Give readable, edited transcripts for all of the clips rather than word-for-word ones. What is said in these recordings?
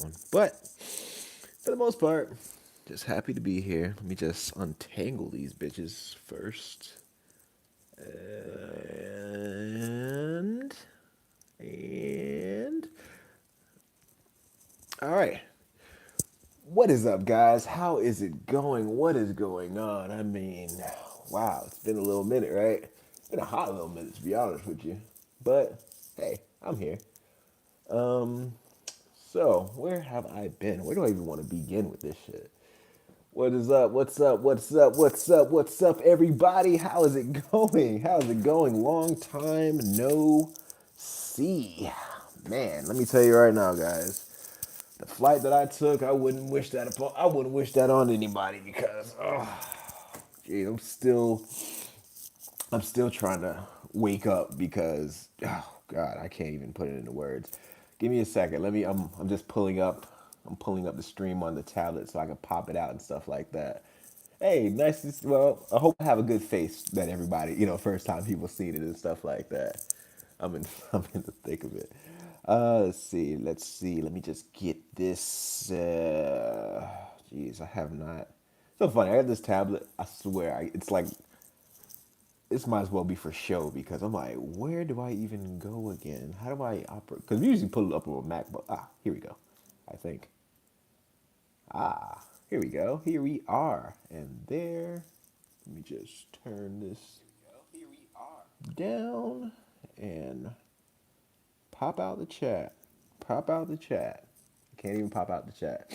that one. But for the most part, just happy to be here. Let me just untangle these bitches first. And all right. What is up, guys? How is it going? What is going on? I mean, wow, it's been a little minute, right? It's been a hot little minute, to be honest with you. But hey, I'm here. Um, so where have I been? Where do I even want to begin with this shit? What is up? What's up? What's up? What's up? What's up, everybody? How is it going? How's it going? Long time no see. Man, let me tell you right now, guys. The flight that I took, I wouldn't wish that on anybody because, oh, gee, I'm still trying to wake up because, oh God, I can't even put it into words. Give me a second. I'm just I'm pulling up the stream on the tablet so I can pop it out and stuff like that. Hey, nice to, well, I hope I have a good face that everybody, first time people seen it and stuff like that. I'm in the thick of it. Let's see. Let me just get this. Jeez, I have not. So funny. I got this tablet. I swear, it's like this might as well be for show because I'm like, where do I even go again? How do I operate? Because we usually pull it up on a MacBook. Here we go. I think. Here we go. Here we are. And there. Let me just turn this down and pop out the chat. Pop out the chat. Can't even pop out the chat.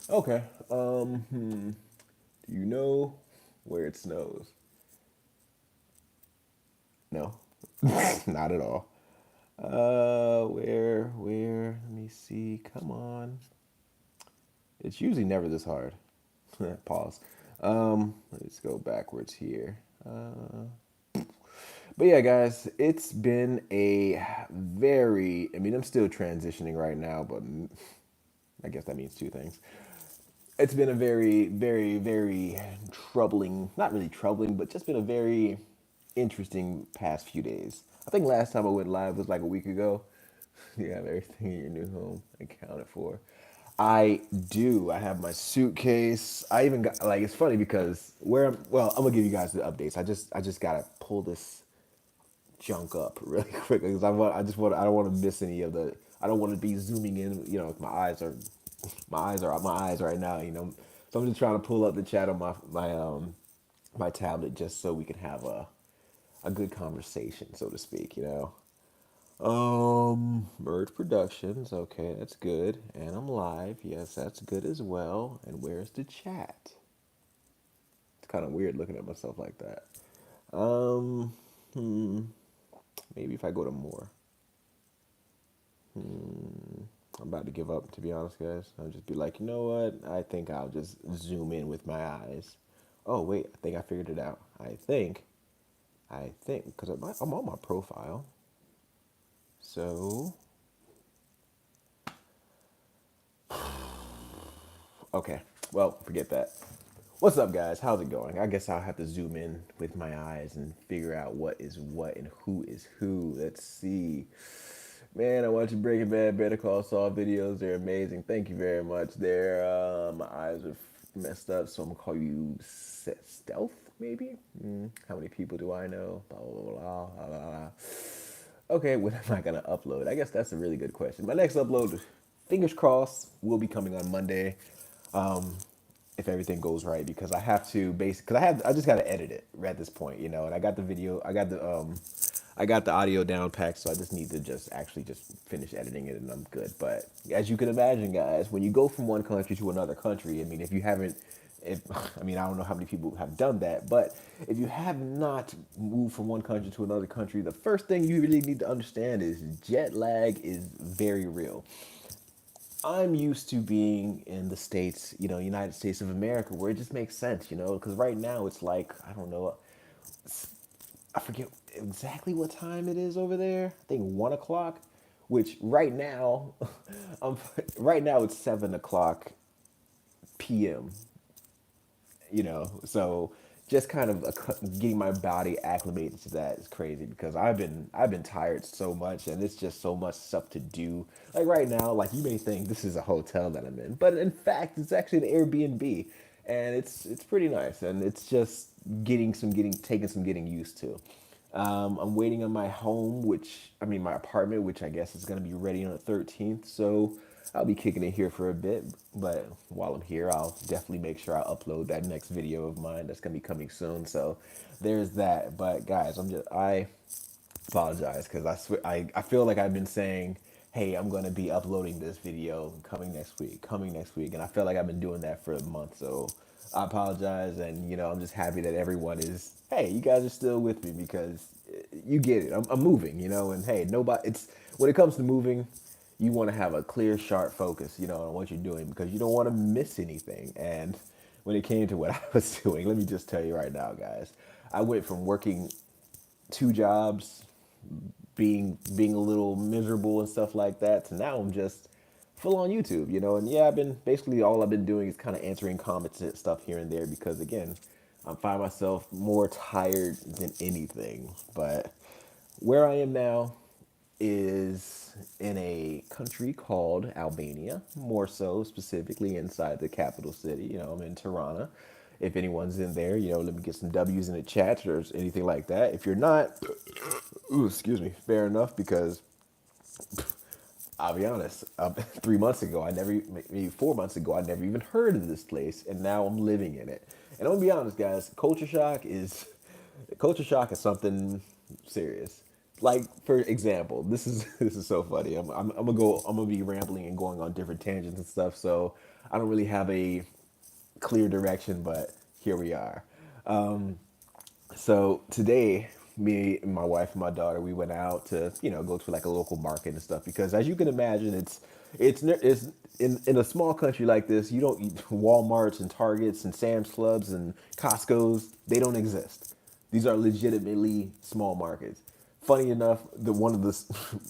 Okay. Do you know where it snows? No. Not at all. Where? Let me see. Come on. It's usually never this hard. Pause. Let's go backwards here. But yeah, guys, it's been a I mean, I'm still transitioning right now, but I guess that means two things. It's been a very troubling, not really troubling, but just been a very interesting past few days. I think last time I went live was like a week ago. You have everything in your new home accounted for. I do. I have my suitcase. I even got like it's funny because I'm gonna give you guys the updates. I just gotta pull this junk up really quick because I don't want to miss any of the. I don't want to be zooming in. My eyes right now. So I'm just trying to pull up the chat on my tablet just so we can have a good conversation, so to speak. Merge Productions. Okay, that's good. And I'm live. Yes, that's good as well. And where's the chat? It's kind of weird looking at myself like that. Um, Maybe if I go to more. I'm about to give up, to be honest, guys. I'll just be like, you know what? I think I'll just zoom in with my eyes. Oh, wait. I think I figured it out. Because I'm on my profile. So, okay. Well, forget that. What's up, guys? How's it going? I guess I'll have to zoom in with my eyes and figure out what is what and who is who. Let's see. Man, I watch Breaking Bad, Better Call Saul videos. They're amazing. Thank you very much. My eyes are messed up, so I'm gonna call you Stealth, maybe. How many people do I know? Blah blah blah blah blah. Blah. Okay, what am I gonna upload? I guess that's a really good question. My next upload, fingers crossed, will be coming on Monday, if everything goes right. Because I have to because I just gotta edit it at this point, And I got the video, I got the audio down packed, so I just need to just finish editing it, and I'm good. But as you can imagine, guys, when you go from one country to another country, I mean, if you haven't if I mean, I don't know how many people have done that, but if you have not moved from one country to another country, the first thing you really need to understand is jet lag is very real. I'm used to being in the States, United States of America, where it just makes sense, because right now it's like, I don't know, I forget exactly what time it is over there. I think 1 o'clock, which right now, right now it's 7 o'clock p.m. So just kind of getting my body acclimated to that is crazy because I've been tired so much and it's just so much stuff to do. Like right now, like you may think this is a hotel that I'm in, but in fact it's actually an Airbnb, and it's pretty nice, and it's just taking some getting used to. I'm waiting on my home, my apartment, which I guess is going to be ready on the 13th. So I'll be kicking it here for a bit. But while I'm here, I'll definitely make sure I upload that next video of mine that's going to be coming soon. So there's that. But guys, I apologize because I feel like I've been saying, hey, I'm going to be uploading this video coming next week. And I feel like I've been doing that for a month. So I apologize. And, I'm just happy that everyone is, hey, you guys are still with me because you get it. I'm moving, and hey, when it comes to moving, you want to have a clear, sharp focus, on what you're doing because you don't want to miss anything. And when it came to what I was doing, let me just tell you right now, guys, I went from working two jobs, being a little miserable and stuff like that. So now I'm just full on YouTube, and yeah, I've been basically all I've been doing is kind of answering comments and stuff here and there because again, I find myself more tired than anything. But where I am now is in a country called Albania, more so specifically inside the capital city. I'm in Tirana. If anyone's in there, let me get some W's in the chat or anything like that. If you're not, ooh, excuse me, fair enough, because I'll be honest, 3 months ago, maybe 4 months ago, I never even heard of this place, and now I'm living in it. And I'm gonna be honest, guys, culture shock is something serious. Like for example, this is so funny. I'm gonna be rambling and going on different tangents and stuff. So I don't really have a clear direction, but here we are. So today, me and my wife and my daughter, we went out to go to like a local market and stuff because as you can imagine, it's in a small country like this, you don't Walmarts and Targets and Sam's Clubs and Costco's, they don't exist. These are legitimately small markets. Funny enough, the one of the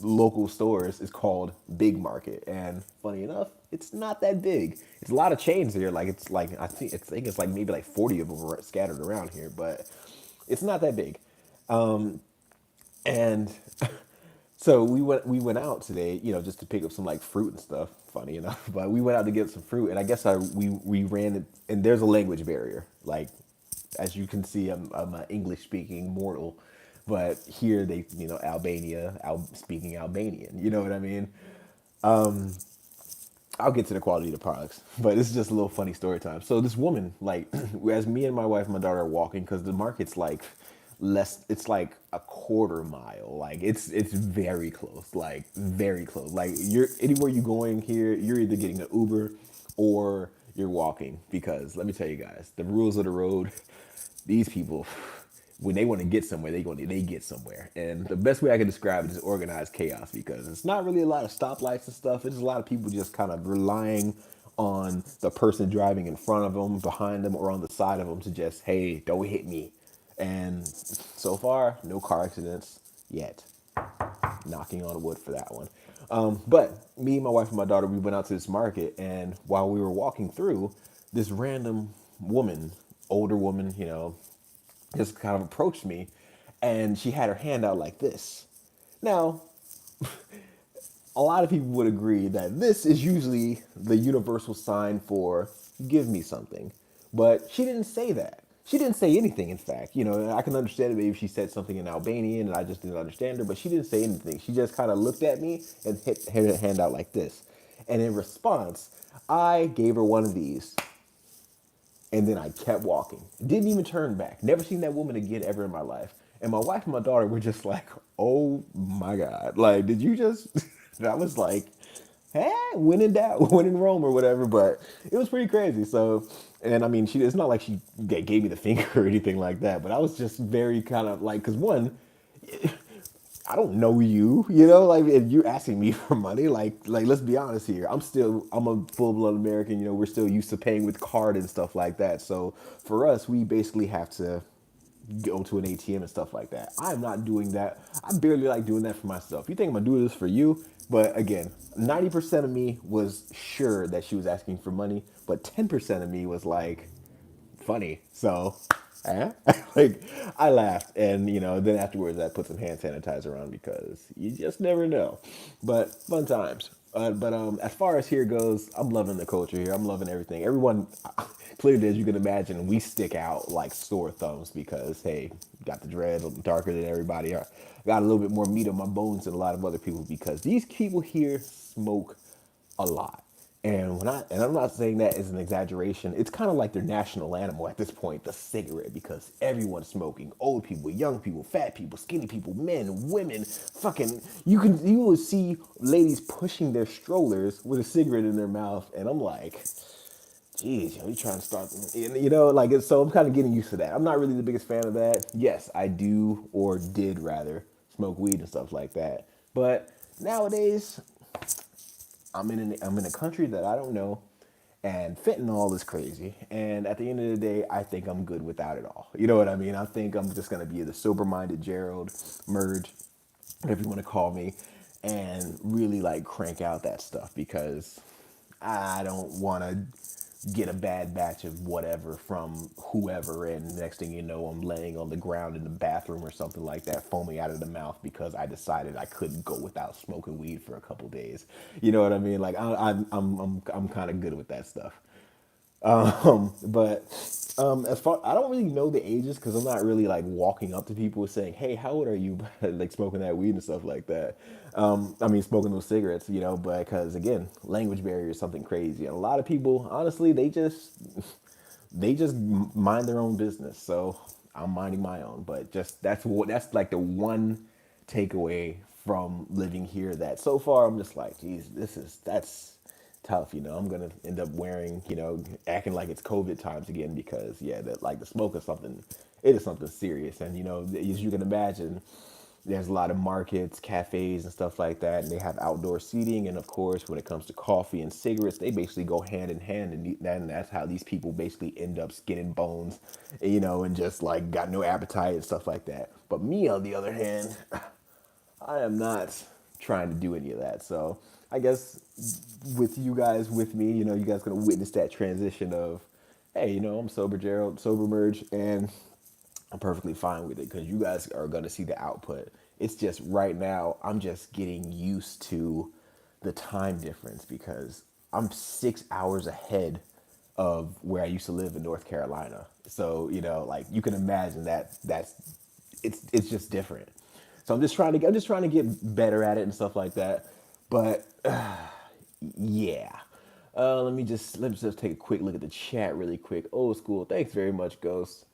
local stores is called Big Market, and funny enough, it's not that big. It's a lot of chains here. Like it's like I think it's like maybe like 40 of them are scattered around here, but it's not that big. And so we went out today, just to pick up some like fruit and stuff. Funny enough, but we went out to get some fruit, and I guess we ran it, and there's a language barrier. Like as you can see, I'm an English speaking mortal, but here they Albania, speaking Albanian. You know what I mean? I'll get to the quality of the products, but it's just a little funny story time. So this woman, like, as me and my wife and my daughter are walking, because the market's like it's like a quarter mile. Like it's very close, like very close. Like you're anywhere you going here, you're either getting an Uber or you're walking. Because let me tell you guys, the rules of the road, these people, when they want to get somewhere, they get somewhere. And the best way I can describe it is organized chaos because it's not really a lot of stoplights and stuff. It's a lot of people just kind of relying on the person driving in front of them, behind them, or on the side of them to just, hey, don't hit me. And so far, no car accidents yet. Knocking on wood for that one. But me, my wife, and my daughter, we went out to this market, and while we were walking through, this random woman, older woman, just kind of approached me, and she had her hand out like this. Now, a lot of people would agree that this is usually the universal sign for give me something. But she didn't say that. She didn't say anything, in fact. I can understand it maybe if she said something in Albanian and I just didn't understand her, but she didn't say anything. She just kind of looked at me and had her hand out like this. And in response, I gave her one of these. And then I kept walking. Didn't even turn back. Never seen that woman again ever in my life. And my wife and my daughter were just like, oh my God. Like, did you just... And I was like, hey, when in doubt, when in Rome or whatever. But it was pretty crazy. So, and I mean, it's not like she gave me the finger or anything like that. But I was just very kind of like, because one, I don't know you, like if you're asking me for money, like let's be honest here. I'm a full-blood American, we're still used to paying with card and stuff like that. So for us, we basically have to go to an ATM and stuff like that. I'm not doing that. I barely like doing that for myself. You think I'm gonna do this for you? But again, 90% of me was sure that she was asking for money, but 10% of me was like, funny. So Huh? Like, I laughed, and then afterwards I put some hand sanitizer on because you just never know. But fun times. But as far as here goes, I'm loving the culture here. I'm loving everything. Everyone, clearly as you can imagine, we stick out like sore thumbs because hey, got the dread, a little darker than everybody. Got a little bit more meat on my bones than a lot of other people because these people here smoke a lot. And I'm not saying that as an exaggeration. It's kind of like their national animal at this point, the cigarette, because everyone's smoking. Old people, young people, fat people, skinny people, men, women, fucking you will see ladies pushing their strollers with a cigarette in their mouth, and I'm like, geez, you trying to start, like so I'm kind of getting used to that. I'm not really the biggest fan of that. Yes, I do or did rather smoke weed and stuff like that. But nowadays, I'm in a country that I don't know, and fentanyl is crazy. And at the end of the day, I think I'm good without it all. You know what I mean? I think I'm just gonna be the sober-minded Gerald Merge, whatever you want to call me, and really like crank out that stuff because I don't want to get a bad batch of whatever from whoever, and next thing you know, I'm laying on the ground in the bathroom or something like that, foaming out of the mouth because I decided I couldn't go without smoking weed for a couple days. You know what I mean? Like I'm kind of good with that stuff. But as far I don't really know the ages because I'm not really like walking up to people saying, "Hey, how old are you?" like smoking that weed and stuff like that. I mean, smoking those cigarettes, but because again, language barrier is something crazy, and a lot of people, honestly, they just mind their own business. So I'm minding my own, but just that's like the one takeaway from living here that so far I'm just like, geez, that's tough. I'm gonna end up wearing, acting like it's COVID times again because yeah, that like the smoke is something, it is something serious, and as you can imagine, there's a lot of markets, cafes, and stuff like that, and they have outdoor seating. And of course, when it comes to coffee and cigarettes, they basically go hand in hand, and then that's how these people basically end up skinning bones, and just like got no appetite and stuff like that. But me, on the other hand, I am not trying to do any of that. So I guess with you guys with me, you guys gonna witness that transition of, hey, I'm sober Gerald, sober Merge, and I'm perfectly fine with it because you guys are gonna see the output. It's just right now I'm just getting used to the time difference because I'm 6 hours ahead of where I used to live in North Carolina. So like you can imagine it's just different. So I'm just trying to get better at it and stuff like that. But yeah. Let me just take a quick look at the chat really quick. Old school. Thanks very much, Ghost.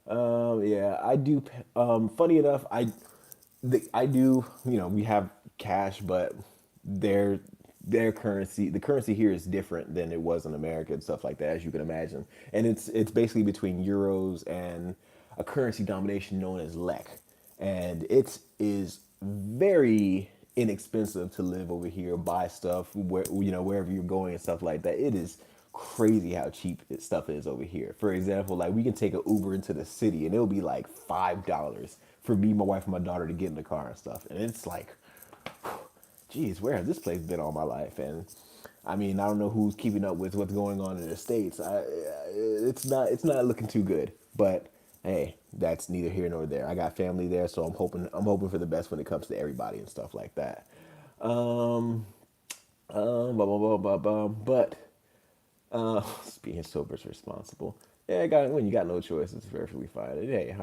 Yeah, I do. Funny enough, I do. We have cash, but their their currency, the currency here is different than it was in America and stuff like that, as you can imagine. And it's basically between euros and a currency domination known as lek, and it is very inexpensive to live over here, buy stuff wherever you're going and stuff like that. It is crazy how cheap stuff is over here. For example, like we can take an Uber into the city and it'll be like $5 for me, my wife, and my daughter to get in the car and stuff. And it's like, geez, where has this place been all my life? And I mean, I don't know who's keeping up with what's going on in the states. It's not looking too good. But hey, that's neither here nor there. I got family there, so I'm hoping for the best when it comes to everybody and stuff like that. Um, blah, blah, blah, blah, blah. But being sober is responsible. Yeah, when you got no choice, it's perfectly fine. And hey,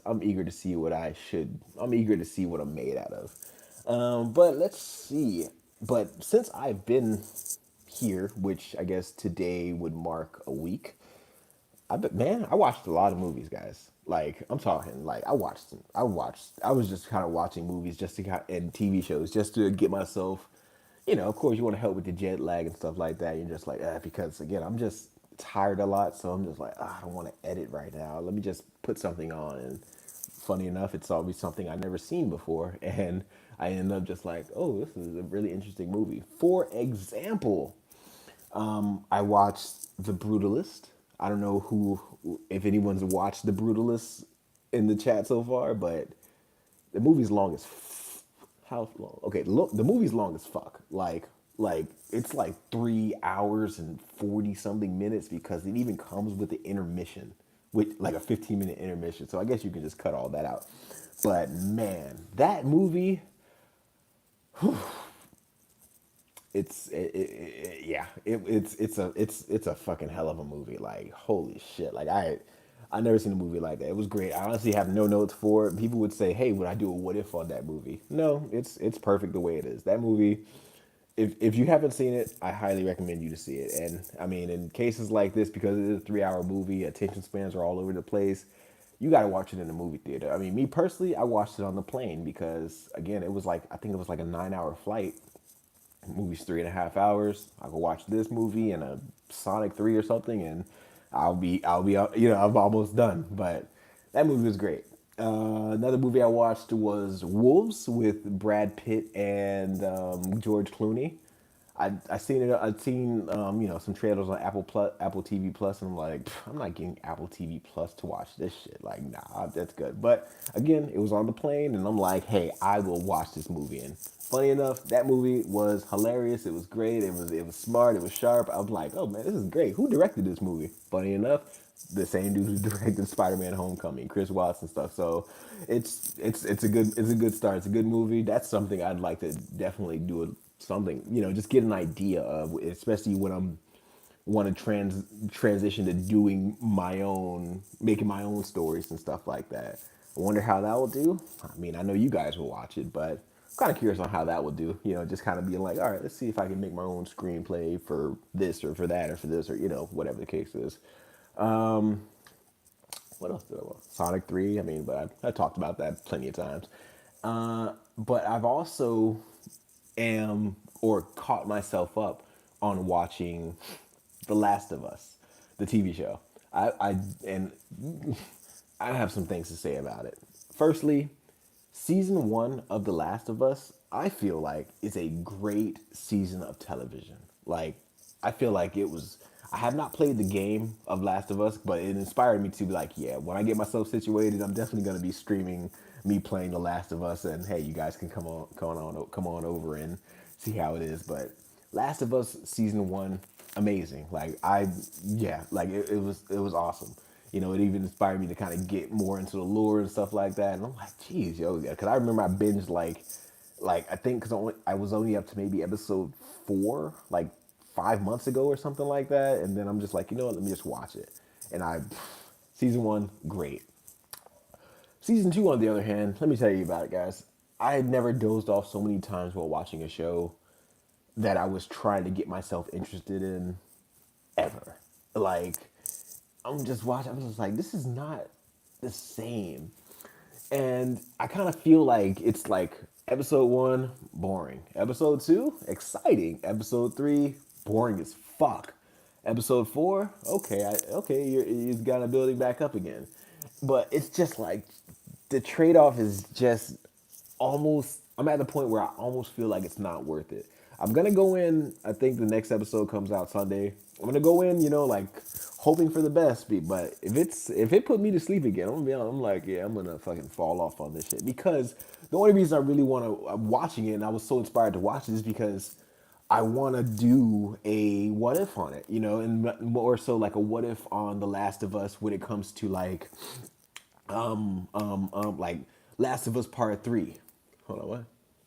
I'm eager to see what I should. I'm eager to see what I'm made out of. But let's see. But since I've been here, which I guess today would mark a week, I watched a lot of movies, guys. Like I'm talking, like I was just kind of watching movies just to and TV shows just to get myself. Of course, you want to help with the jet lag and stuff like that. You're just like, because again, I'm just tired a lot, so I'm just like, I don't want to edit right now. Let me just put something on. And funny enough, it's always something I've never seen before, and I end up just like, oh, this is a really interesting movie. For example, I watched The Brutalist. I don't know if anyone's watched The Brutalist in the chat so far, but the movie's long as how long? Okay, look, the movie's long as fuck. Like it's like 3 hours and 40 something minutes because it even comes with the intermission. with like a 15-minute intermission. So I guess you can just cut all that out. But man, that movie, it's a fucking hell of a movie. Like holy shit! Like I never seen a movie like that. It was great. I honestly have no notes for it. People would say, "Hey, would I do a what if on that movie?" No, it's perfect the way it is. That movie, if you haven't seen it, I highly recommend you to see it. And I mean, in cases like this, because it is a 3 hour movie, attention spans are all over the place. You got to watch it in the movie theater. I mean, me personally, I watched it on the plane because again, it was like I think it was like a 9 hour flight. Movie's 3.5 hours. I could watch this movie and a Sonic 3 or something, and I'll be I'm almost done. But that movie was great. Another movie I watched was Wolves with Brad Pitt and George Clooney. I seen it. I'd seen some trailers on Apple TV Plus, and I'm like, I'm not getting Apple TV Plus to watch this shit. Like, nah, that's good. But again, it was on the plane, and I'm like, hey, I will watch this movie. And funny enough, that movie was hilarious. It was great. It was smart. It was sharp. I was like, oh man, this is great. Who directed this movie? Funny enough, the same dude who directed Spider-Man: Homecoming, Chris Watts and stuff. So it's a good start. It's a good movie. That's something I'd like to definitely do something. Just get an idea of, especially when I'm want to transition to doing making my own stories and stuff like that. I wonder how that will do. I mean, I know you guys will watch it, but I'm kind of curious on how that will do. Just kind of being like, all right, let's see if I can make my own screenplay for this or for that or for this or whatever the case is. What else did I want? Sonic 3. I mean, but I talked about that plenty of times. But I've also am or caught myself up on watching The Last of Us, the TV show. And I have some things to say about it. Firstly, season 1 of The Last of Us, I feel like is a great season of television. Like, I feel like it was. I have not played the game of Last of Us, but it inspired me to be like, yeah, when I get myself situated, I'm definitely going to be streaming me playing The Last of Us, and hey, you guys can come on over and see how it is. But Last of Us season 1, amazing. Like yeah, like it was awesome. It even inspired me to kind of get more into the lore and stuff like that. And I'm like, geez, yo, yeah, because I remember I binged like I think because I was only up to maybe episode 4, like 5 months ago or something like that, and then I'm just like, what, let me just watch it. And season 1, great. Season 2, on the other hand, let me tell you about it, guys. I had never dozed off so many times while watching a show that I was trying to get myself interested in ever. Like, I'm just watching, I'm just like, this is not the same. And I kind of feel like it's like episode 1, boring. Episode 2, exciting. Episode 3, boring as fuck. Episode 4, okay, okay, you've got a building back up again. But it's just like the trade off is just almost. I'm at the point where I almost feel like it's not worth it. I'm gonna go in. I think the next episode comes out Sunday. I'm gonna go in, like hoping for the best. But if it put me to sleep again, I'm gonna be honest. I'm like, yeah, I'm gonna fucking fall off on this shit because the only reason I really want to. I'm watching it, and I was so inspired to watch it is because I want to do a what if on it, and more so like a what if on The Last of Us when it comes to like Last of Us Part 3. Hold on, what?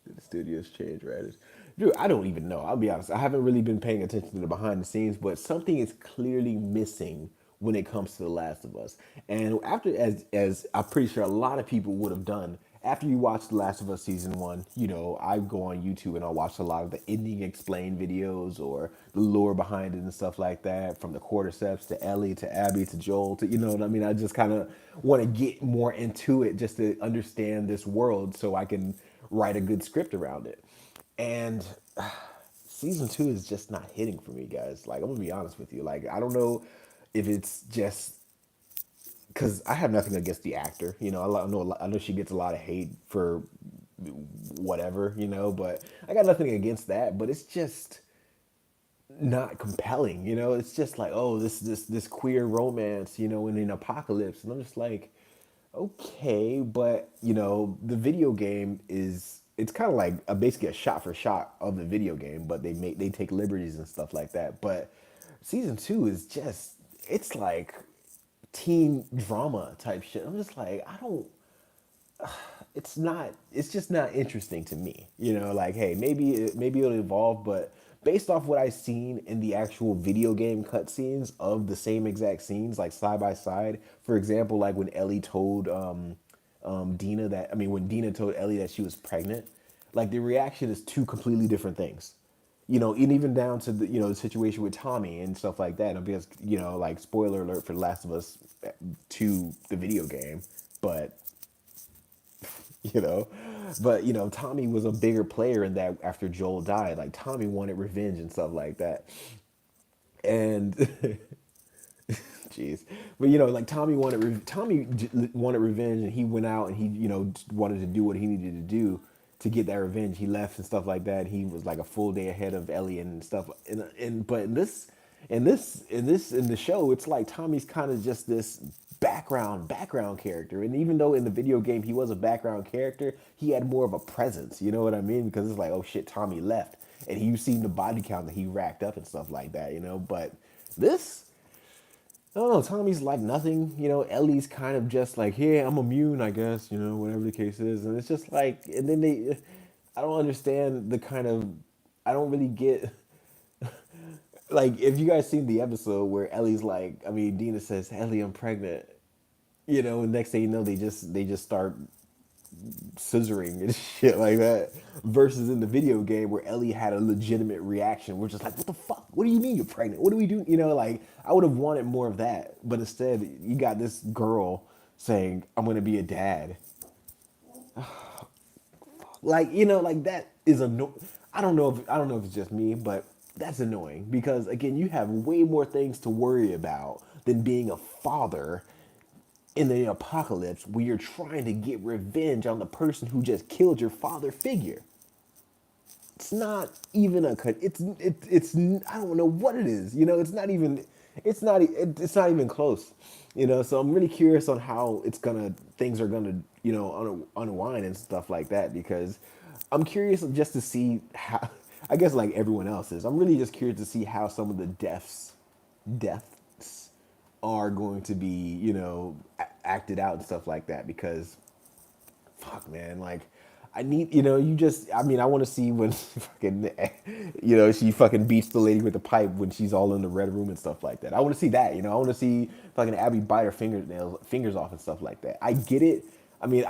Did the studios change, right? Dude, I don't even know. I'll be honest. I haven't really been paying attention to the behind the scenes, but something is clearly missing when it comes to The Last of Us. And after, as I'm pretty sure a lot of people would have done, after you watch The Last of Us season 1, I go on YouTube and I'll watch a lot of the ending explain videos or the lore behind it and stuff like that, from the cordyceps to Ellie to Abby to Joel to, you know what I mean? I just kind of want to get more into it just to understand this world so I can write a good script around it. And season 2 is just not hitting for me, guys. Like, I'm gonna be honest with you. Like, I don't know if it's just because I have nothing against the actor. I know she gets a lot of hate for whatever, but I got nothing against that. But it's just not compelling. It's just like, oh, this queer romance, in an apocalypse, and I'm just like, okay, but the video game is it's kind of like basically a shot for shot of the video game, but they take liberties and stuff like that. But season 2 is just it's like teen drama type shit. I'm just like, I don't. It's not. It's just not interesting to me. You know, like, hey, maybe it'll evolve, but based off what I've seen in the actual video game cutscenes of the same exact scenes, like side by side. For example, like when Ellie told Dina that. I mean, when Dina told Ellie that she was pregnant, like the reaction is two completely different things. You know, and even down to the the situation with Tommy and stuff like that. And because like spoiler alert for The Last of Us 2, the video game, but you know, but Tommy was a bigger player in that after Joel died. Like Tommy wanted revenge and stuff like that, and jeez, but like Tommy wanted revenge, and he went out and he wanted to do what he needed to do to get that revenge. He left and stuff like that. He was like a full day ahead of Ellie and stuff. And but in the show, it's like Tommy's kind of just this background character. And even though in the video game he was a background character, he had more of a presence. You know what I mean? Because it's like, oh shit, Tommy left, and you seen the body count that he racked up and stuff like that. But this. I don't know. Tommy's like nothing. Ellie's kind of just like, yeah, I'm immune, I guess. Whatever the case is, and it's just like, and then I don't understand the kind of, I don't really get, like, if you guys seen the episode where Ellie's like, I mean, Dina says, Ellie, I'm pregnant. And next thing you know, they just start scissoring and shit like that. Versus in the video game where Ellie had a legitimate reaction, we're just like, what the fuck? What do you mean you're pregnant? What do we do? Like I would have wanted more of that, but instead you got this girl saying, I'm gonna be a dad. Like like that is I don't know if it's just me, but that's annoying because again, you have way more things to worry about than being a father in the apocalypse where you're trying to get revenge on the person who just killed your father figure. It's not even it's I don't know what it is. It's not even close. So I'm really curious on how things are gonna unwind and stuff like that because I'm curious just to see how. I guess like everyone else is. I'm really just curious to see how some of the deaths are going to be, acted out and stuff like that because fuck man, like I need, I mean, I want to see when fucking, she fucking beats the lady with the pipe when she's all in the red room and stuff like that. I want to see that, I want to see fucking Abby bite her fingers off and stuff like that. I get it. I mean,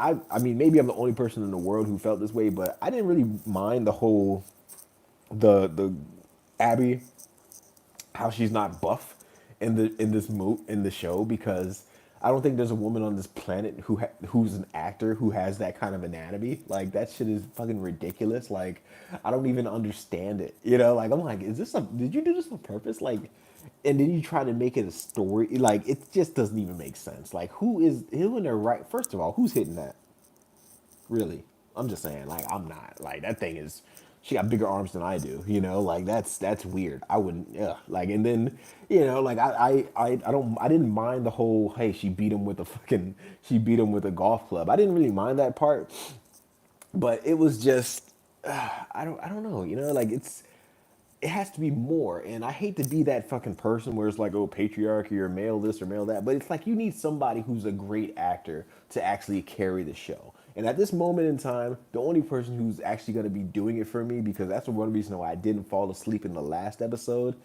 maybe I'm the only person in the world who felt this way, but I didn't really mind the whole, the Abby, how she's not buff in the show because I don't think there's a woman on this planet who's an actor who has that kind of anatomy. Like that shit is fucking ridiculous. Like I don't even understand it. Like I'm like, did you do this on purpose? Like, and then you try to make it a story. Like it just doesn't even make sense. Like who in their right? First of all, who's hitting that? Really, I'm just saying, like, I'm not. Like, that thing is, she got bigger arms than I do, like, that's weird. I wouldn't, yeah. Like, and then, like, I didn't mind the whole, hey, she beat him with a golf club. I didn't really mind that part, but it was just, I don't know, like, it has to be more. And I hate to be that fucking person where it's like, oh, patriarchy or male this or male that. But it's like you need somebody who's a great actor to actually carry the show. And at this moment in time, the only person who's actually going to be doing it for me, because that's the one reason why I didn't fall asleep in the last episode,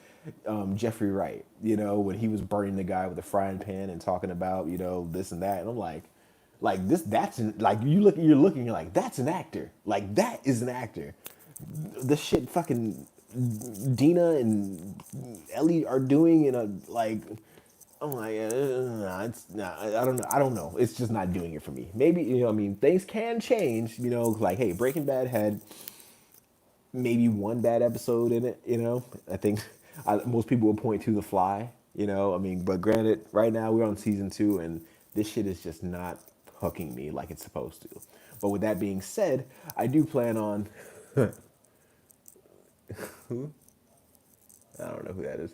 Jeffrey Wright, when he was burning the guy with a frying pan and talking about, this and that. And I'm like this, like you're looking, you're like, that's an actor. Like that is an actor. The shit fucking Dina and Ellie are doing in a like. I'm like, nah, it's not. I don't know. It's just not doing it for me. Maybe I mean, things can change. Like hey, Breaking Bad had maybe one bad episode in it. I think most people will point to The Fly. I mean, but granted, right now we're on season 2, and this shit is just not hooking me like it's supposed to. But with that being said, I do plan on. I don't know who that is.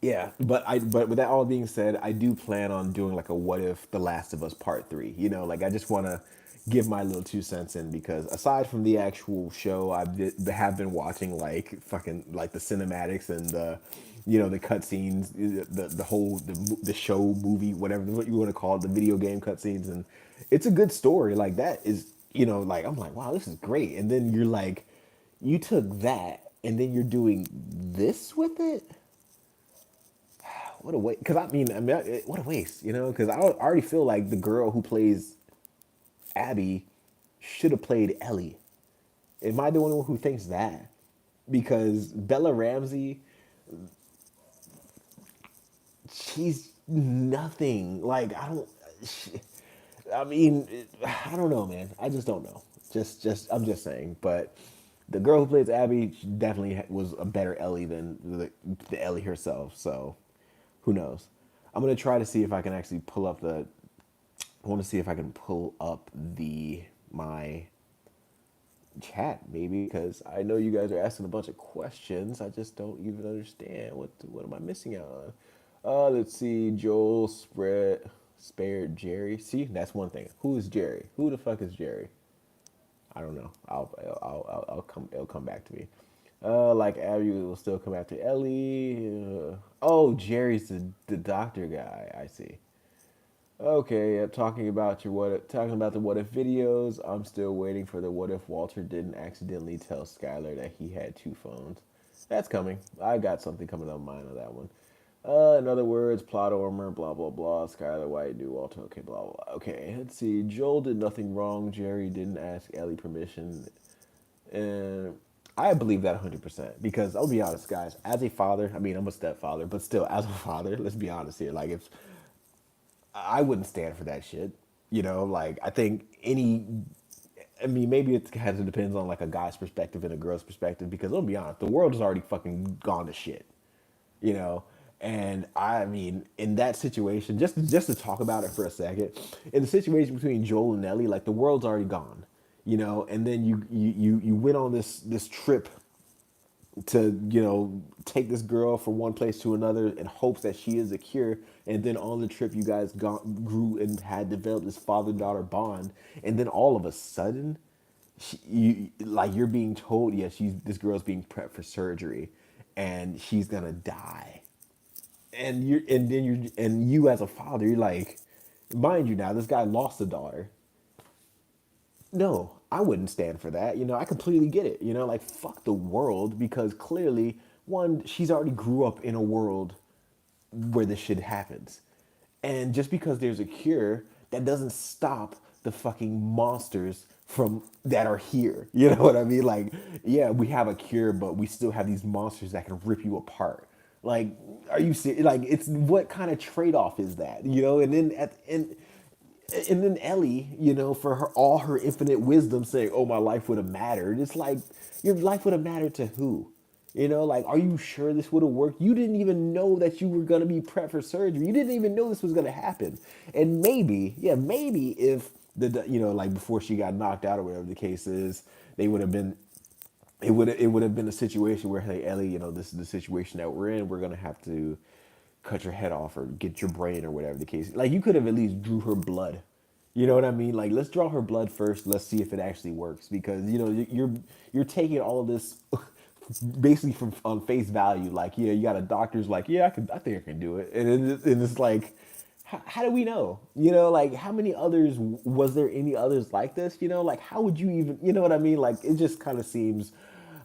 Yeah, but with that all being said, I do plan on doing like a what if The Last of Us Part 3. Like I just want to give my little 2 cents in because aside from the actual show, have been watching like fucking like the cinematics and the cutscenes, the whole the show movie, whatever what you want to call it, the video game cutscenes, and it's a good story. Like that is like I'm like, wow, this is great. And then you're like, you took that and then you're doing this with it. What a waste. Because what a waste. Because I already feel like the girl who plays Abby should have played Ellie. Am I the only one who thinks that? Because Bella Ramsey, she's nothing. Like I mean, I don't know, man. I just don't know. I'm just saying. But the girl who plays Abby, she definitely was a better Ellie than the Ellie herself. So who knows? I'm gonna try to see if I can actually pull up the. I want to see if I can pull up my chat maybe because I know you guys are asking a bunch of questions. I just don't even understand what am I missing out on. Let's see. Joel spared Jerry. See, that's one thing. Who is Jerry? Who the fuck is Jerry? I don't know. I'll come. It'll come back to me. Like Abby will still come after Ellie. Oh, Jerry's the doctor guy. I see. Okay, talking about the what if videos. I'm still waiting for the what if Walter didn't accidentally tell Skylar that he had two phones. That's coming. I got something coming on mine on that one. In other words, plot armor, blah blah blah. Skylar White do Walter. Okay, blah blah blah. Okay, let's see. Joel did nothing wrong. Jerry didn't ask Ellie permission, and I believe that 100% because I'll be honest, guys. As a father, I mean, I'm a stepfather, but still, as a father, let's be honest here. Like, if I wouldn't stand for that shit. Like I think I mean, maybe it has it depends on like a guy's perspective and a girl's perspective because I'll be honest, the world has already fucking gone to shit, you know. And I mean, in that situation, just to talk about it for a second, in the situation between Joel and Ellie, like the world's already gone, and then you went on this trip to take this girl from one place to another in hopes that she is a cure, and then on the trip you guys grew and had developed this father-daughter bond, and then all of a sudden you're being told, yeah, this girl's being prepped for surgery and she's gonna die, and you as a father, you're like, mind you, now this guy lost a daughter. No, I wouldn't stand for that. I completely get it. Like fuck the world because clearly, one, she's already grew up in a world where this shit happens. And just because there's a cure, that doesn't stop the fucking monsters from that are here. You know what I mean? Like, yeah, we have a cure, but we still have these monsters that can rip you apart. Like, are you serious? Like, it's what kind of trade off is that? And then Ellie, for all her infinite wisdom, saying, "Oh, my life would have mattered." It's like your life would have mattered to who? Like, are you sure this would have worked? You didn't even know that you were gonna be prepped for surgery. You didn't even know this was gonna happen. And maybe, yeah, maybe if like before she got knocked out or whatever the case is, they would have been. It would have been a situation where, hey, Ellie, this is the situation that we're in. We're gonna have to cut your head off or get your brain or whatever the case. Like you could have at least drew her blood. You know what I mean? Like let's draw her blood first. Let's see if it actually works because you're taking all of this basically from on face value. Like yeah, you got a doctor's like yeah, I think I can do it, and it's like how do we know? Like how many others was there any others like this? Like how would you even what I mean? Like it just kind of seems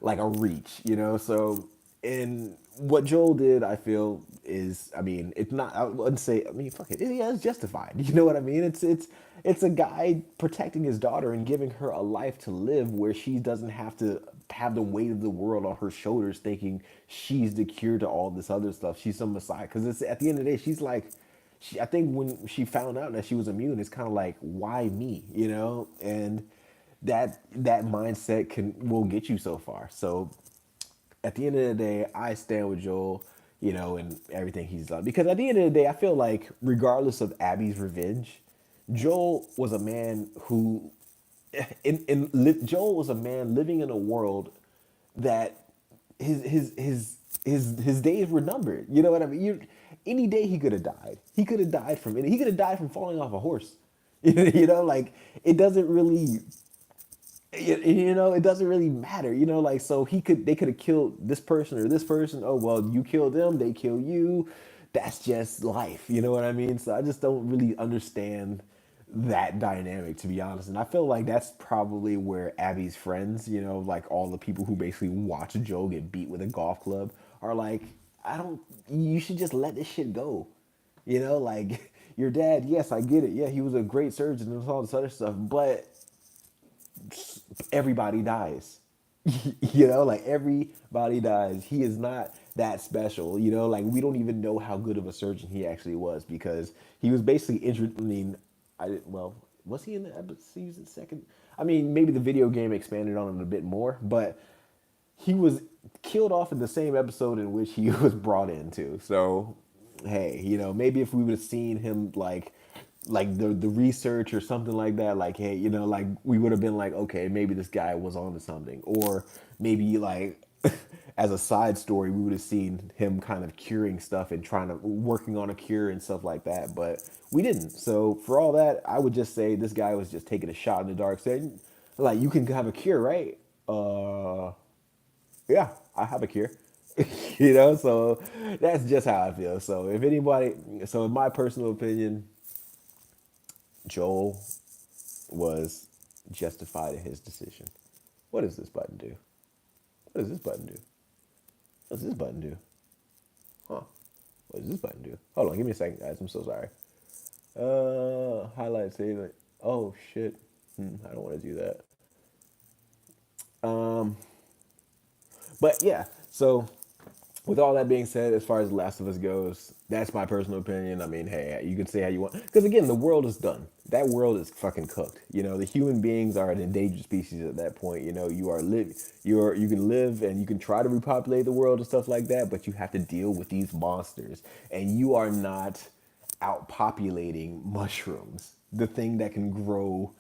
like a reach. So and what Joel did, I feel, is I mean, it's not. I wouldn't say. I mean, fuck it. Yeah, it's justified. You know what I mean? It's a guy protecting his daughter and giving her a life to live where she doesn't have to have the weight of the world on her shoulders, thinking she's the cure to all this other stuff. She's some messiah. Because it's at the end of the day, she's like, I think when she found out that she was immune, it's kind of like, why me? And that mindset will get you so far. So at the end of the day, I stand with Joel, and everything he's done. Because at the end of the day, I feel like regardless of Abby's revenge, Joel was a man who, Joel was a man living in a world that his days were numbered. You know what I mean? Any day he could have died. He could have died from it. He could have died from falling off a horse. Like it doesn't really It doesn't really matter. Like, so they could have killed this person or this person. Oh well, you kill them, they kill you. That's just life. You know what I mean? So I just don't really understand that dynamic, to be honest. And I feel like that's probably where Abby's friends, like all the people who basically watch Joe get beat with a golf club, are like, I don't. You should just let this shit go. Like, your dad, yes, I get it. Yeah, he was a great surgeon and all this other stuff, but everybody dies. Like, everybody dies. He is not that special. Like, we don't even know how good of a surgeon he actually was, because he was basically injured. I mean, well, was he in the season second? I mean, maybe the video game expanded on him a bit more, but he was killed off in the same episode in which he was brought into. So, hey, maybe if we would have seen him, like the research or something like that, like, hey, like, we would have been like, okay, maybe this guy was onto something. Or maybe, like, as a side story, we would have seen him kind of curing stuff and trying to working on a cure and stuff like that, but we didn't. So for all that, I would just say this guy was just taking a shot in the dark, saying, like, you can have a cure, right? Yeah, I have a cure. So that's just how I feel. So if anybody, so in my personal opinion, Joel was justified in his decision. What does this button do? What does this button do? What does this button do? Huh? What does this button do? Hold on, give me a second, guys. I'm so sorry. Highlight save it. Oh shit. I don't want to do that. Um, but yeah. So with all that being said, as far as The Last of Us goes, that's my personal opinion. I mean, hey, you can say how you want, because again, the world is done. That world is fucking cooked. The human beings are an endangered species at that point. You can live and you can try to repopulate the world and stuff like that, but you have to deal with these monsters, and you are not out populating mushrooms, the thing that can grow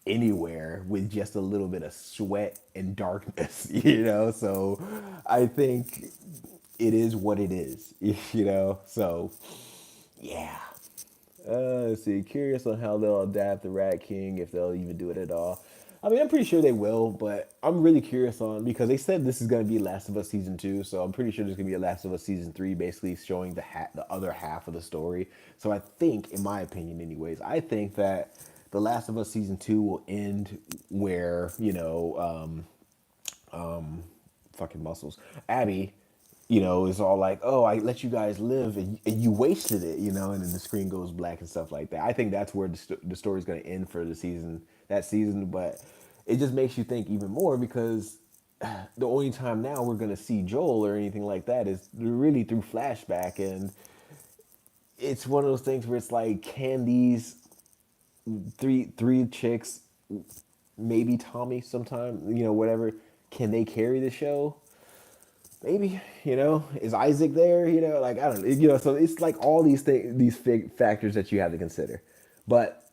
anywhere with just a little bit of sweat and darkness. So I think it is what it is. So yeah. Let's see. Curious on how they'll adapt the Rat King, if they'll even do it at all. I mean, I'm pretty sure they will, but I'm really curious on, because they said this is going to be Last of Us season 2, so I'm pretty sure there's going to be a Last of Us season 3, basically showing the other half of the story. So I think, in my opinion, anyways, I think that the Last of Us season 2 will end where fucking muscles. Abby, is all like, "Oh, I let you guys live, and you wasted it," and then the screen goes black and stuff like that. I think that's where the story's going to end for that season. But it just makes you think even more, because the only time now we're going to see Joel or anything like that is really through flashback, and it's one of those things where it's like, can these three chicks, maybe Tommy sometime, whatever, can they carry the show? Maybe, is Isaac there? Like, I don't know, so it's like all these things, these factors that you have to consider. But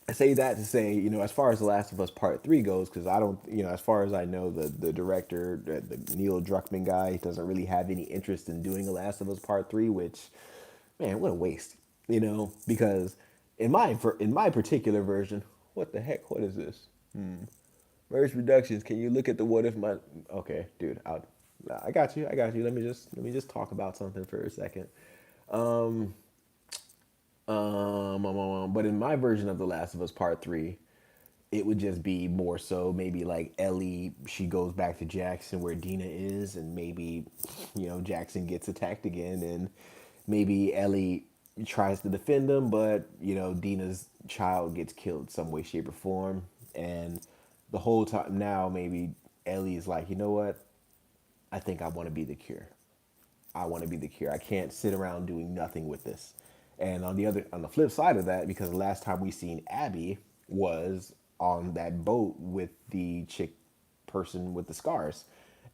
I say that to say, as far as The Last of Us Part 3 goes, because I don't, as far as I know, the director, the Neil Druckmann guy, doesn't really have any interest in doing The Last of Us Part 3, which, man, what a waste, because in my particular version, what the heck, what is this? Merge reductions. Can you look at the what if my? Okay, dude. I got you. I got you. Let me just talk about something for a second. Um, but in my version of The Last of Us Part 3, it would just be more so maybe like Ellie, she goes back to Jackson where Dina is, and maybe, Jackson gets attacked again, and maybe Ellie tries to defend him, but, Dina's child gets killed some way, shape, or form. And the whole time now, maybe Ellie is like, you know what? I think I want to be the cure. I want to be the cure. I can't sit around doing nothing with this. And on the flip side of that, because the last time we seen Abby was on that boat with the chick person with the scars.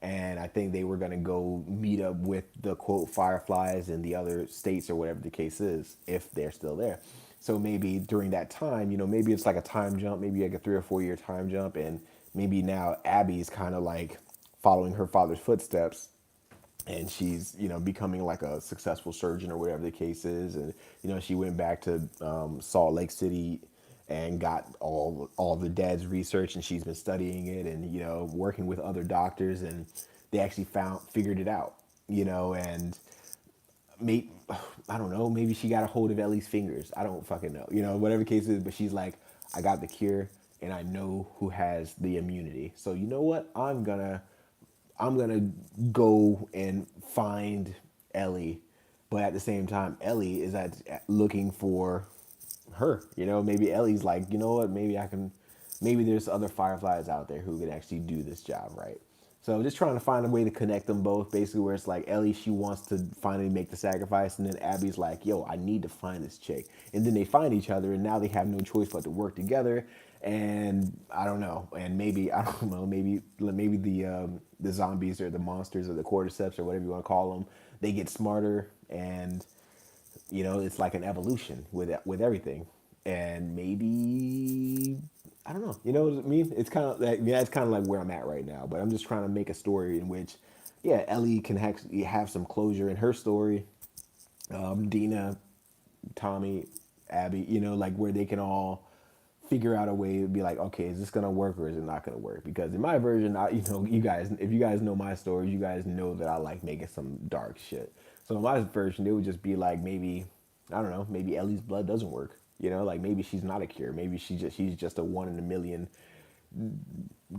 And I think they were gonna go meet up with the quote Fireflies in the other states, or whatever the case is, if they're still there. So maybe during that time, maybe it's like a time jump, maybe like a 3 or 4 year time jump, and maybe now Abby's kind of like following her father's footsteps, and she's, becoming like a successful surgeon or whatever the case is. And she went back to Salt Lake City, and got all the dad's research, and she's been studying it, and working with other doctors, and they actually figured it out, and maybe I don't know, maybe she got a hold of Ellie's fingers. I don't fucking know. Whatever the case is, but she's like, I got the cure and I know who has the immunity. So you know what? I'm gonna go and find Ellie, but at the same time, Ellie is looking for her. Maybe Ellie's like, you know what? Maybe I can. Maybe there's other Fireflies out there who can actually do this job, right? So just trying to find a way to connect them both, basically, where it's like Ellie, she wants to finally make the sacrifice, and then Abby's like, yo, I need to find this chick. And then they find each other, and now they have no choice but to work together. And I don't know, and maybe I don't know, maybe the zombies or the monsters or the cordyceps or whatever you want to call them, they get smarter, and it's like an evolution with everything, and maybe I don't know. You know what I mean? It's kind of like, yeah, it's kind of like where I'm at right now. But I'm just trying to make a story in which, yeah, Ellie can actually have some closure in her story. Dina, Tommy, Abby, like where they can all figure out a way to be like, okay, is this gonna work or is it not gonna work? Because in my version, you guys, if you guys know my stories, you guys know that I like making some dark shit. So in my version, it would just be like maybe, I don't know, maybe Ellie's blood doesn't work. Like maybe she's not a cure. Maybe she's just a 1 in a million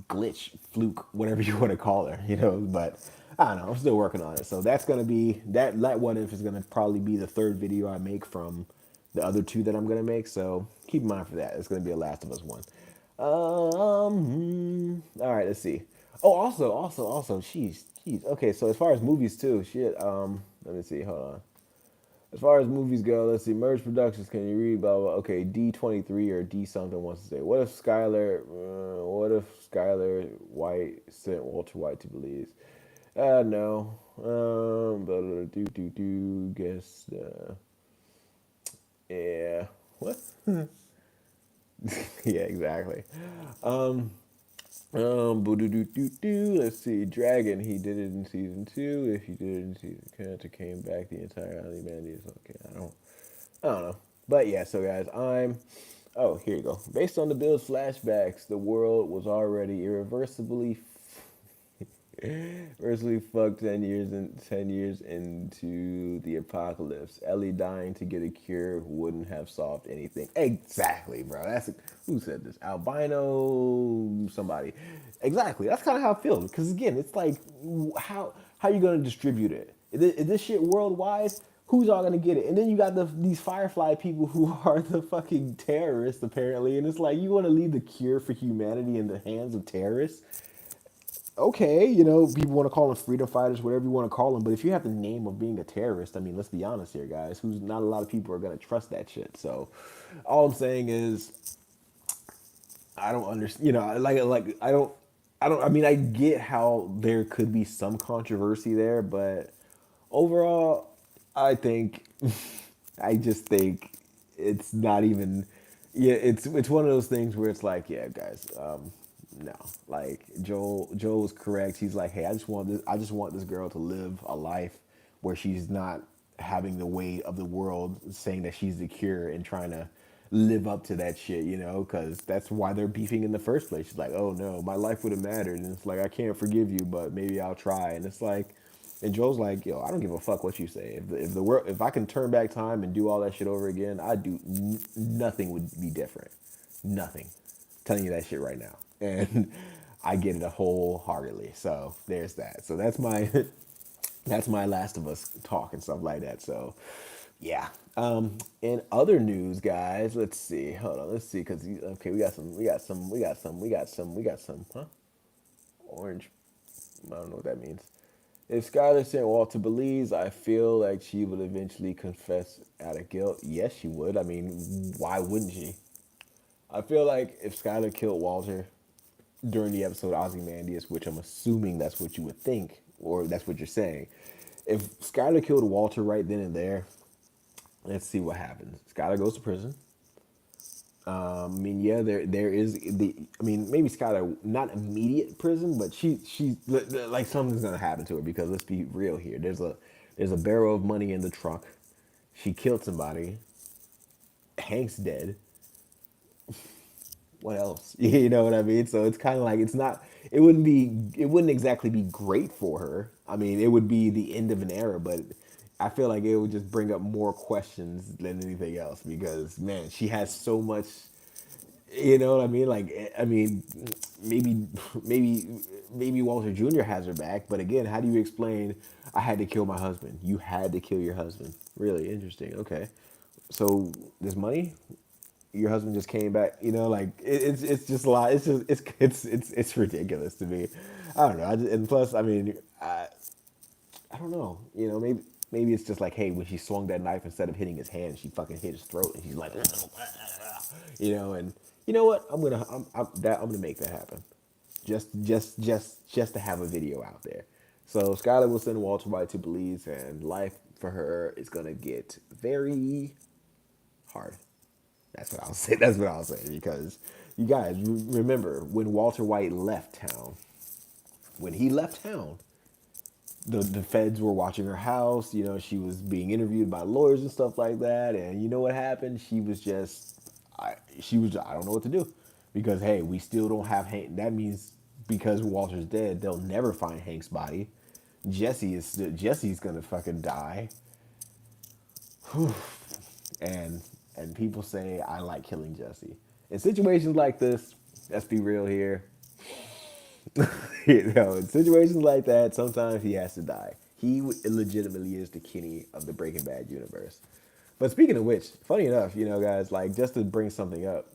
glitch, fluke, whatever you want to call her. But I don't know. I'm still working on it. So that's gonna be that. What if is gonna probably be the third video I make from the other two that I'm gonna make. So keep in mind for that. It's gonna be a Last of Us one. All right. Let's see. Oh, also. Jeez. Okay. So as far as movies too, shit. Let me see. Hold on. As far as movies go, let's see. Merge Productions. Can you read? Blah blah. Okay. D23 or D something wants to say. What if Skylar White sent Walter White to Belize? No. But do guess. Yeah. What? Yeah, exactly. Um, Let's see. Dragon. He did it in season two. If he did it in season, character came back. The entire humanity is okay. I don't know. But yeah. So guys, I'm. Oh, here you go. Based on the Bill's flashbacks, the world was already irreversibly fucked 10 years into the apocalypse. Ellie dying to get a cure wouldn't have solved anything. Exactly, bro. Who said this? Albino somebody. Exactly. That's kind of how I feel. Because again, it's like how you gonna distribute it? Is this shit worldwide? Who's all gonna get it? And then you got these Firefly people who are the fucking terrorists apparently, and it's like you want to leave the cure for humanity in the hands of terrorists. Okay, people want to call them freedom fighters, whatever you want to call them. But if you have the name of being a terrorist, I mean, let's be honest here, guys. Who's not a lot of people are gonna trust that shit. So, all I'm saying is, I don't understand. Like I don't. I mean, I get how there could be some controversy there, but overall, I think, I just think it's not even. Yeah, it's one of those things where it's like, yeah, guys, no, like Joel was correct. He's like, hey, I just want this girl to live a life where she's not having the weight of the world saying that she's the cure and trying to live up to that shit, because that's why they're beefing in the first place. She's like, oh no, my life would have mattered, and it's like, I can't forgive you, but maybe I'll try. And it's like, and Joel's like, yo, I don't give a fuck what you say. If the world, if I can turn back time and do all that shit over again, I do. Nothing would be different. Nothing. I'm telling you that shit right now, and I get it wholeheartedly. So there's that. So that's my that's my Last of Us talk and stuff like that. So yeah. In other news, guys, let's see. Hold on, let's see, because okay, we got some. Huh? Orange. I don't know what that means. If Skylar sent Walt to Belize, I feel like she would eventually confess out of guilt. Yes, she would. I mean, why wouldn't she? I feel like if Skylar killed Walter during the episode Ozymandias, which I'm assuming that's what you would think, or that's what you're saying. If Skylar killed Walter right then and there, let's see what happens. Skylar goes to prison. I mean, yeah, there is the. I mean, maybe Skylar not immediate prison, but she's like something's gonna happen to her because let's be real here. There's a barrel of money in the trunk. She killed somebody. Hank's dead. what else? You know what I mean? So it's kind of like it's not. It wouldn't exactly be great for her. I mean, it would be the end of an era, but I feel like it would just bring up more questions than anything else because man, she has so much. You know what I mean? Like, I mean, maybe, maybe, maybe Walter Jr. has her back, but again, how do you explain? I had to kill my husband. You had to kill your husband. Really interesting. Okay, so this money, your husband just came back. You know, like it's just a lot. It's just it's ridiculous to me. I don't know. And plus, I mean, I don't know. You know, maybe it's just like, hey, when she swung that knife instead of hitting his hand, she fucking hit his throat, and she's like, you know, and you know what? I'm gonna make that happen, just to have a video out there. So Skylar will send Walter White to Belize, and life for her is gonna get very hard. That's what I'll say. That's what I'll say because you guys remember when Walter White left town. When he left town, the feds were watching her house. You know, she was being interviewed by lawyers and stuff like that. And you know what happened? She was I don't know what to do because hey, we still don't have Hank. That means because Walter's dead, they'll never find Hank's body. Jesse's gonna fucking die. And people say I like killing Jesse. In situations like this, let's be real here. You know, in situations like that, sometimes he has to die. He legitimately is the Kenny of the Breaking Bad universe. But speaking of which, funny enough, you know, guys, like just to bring something up,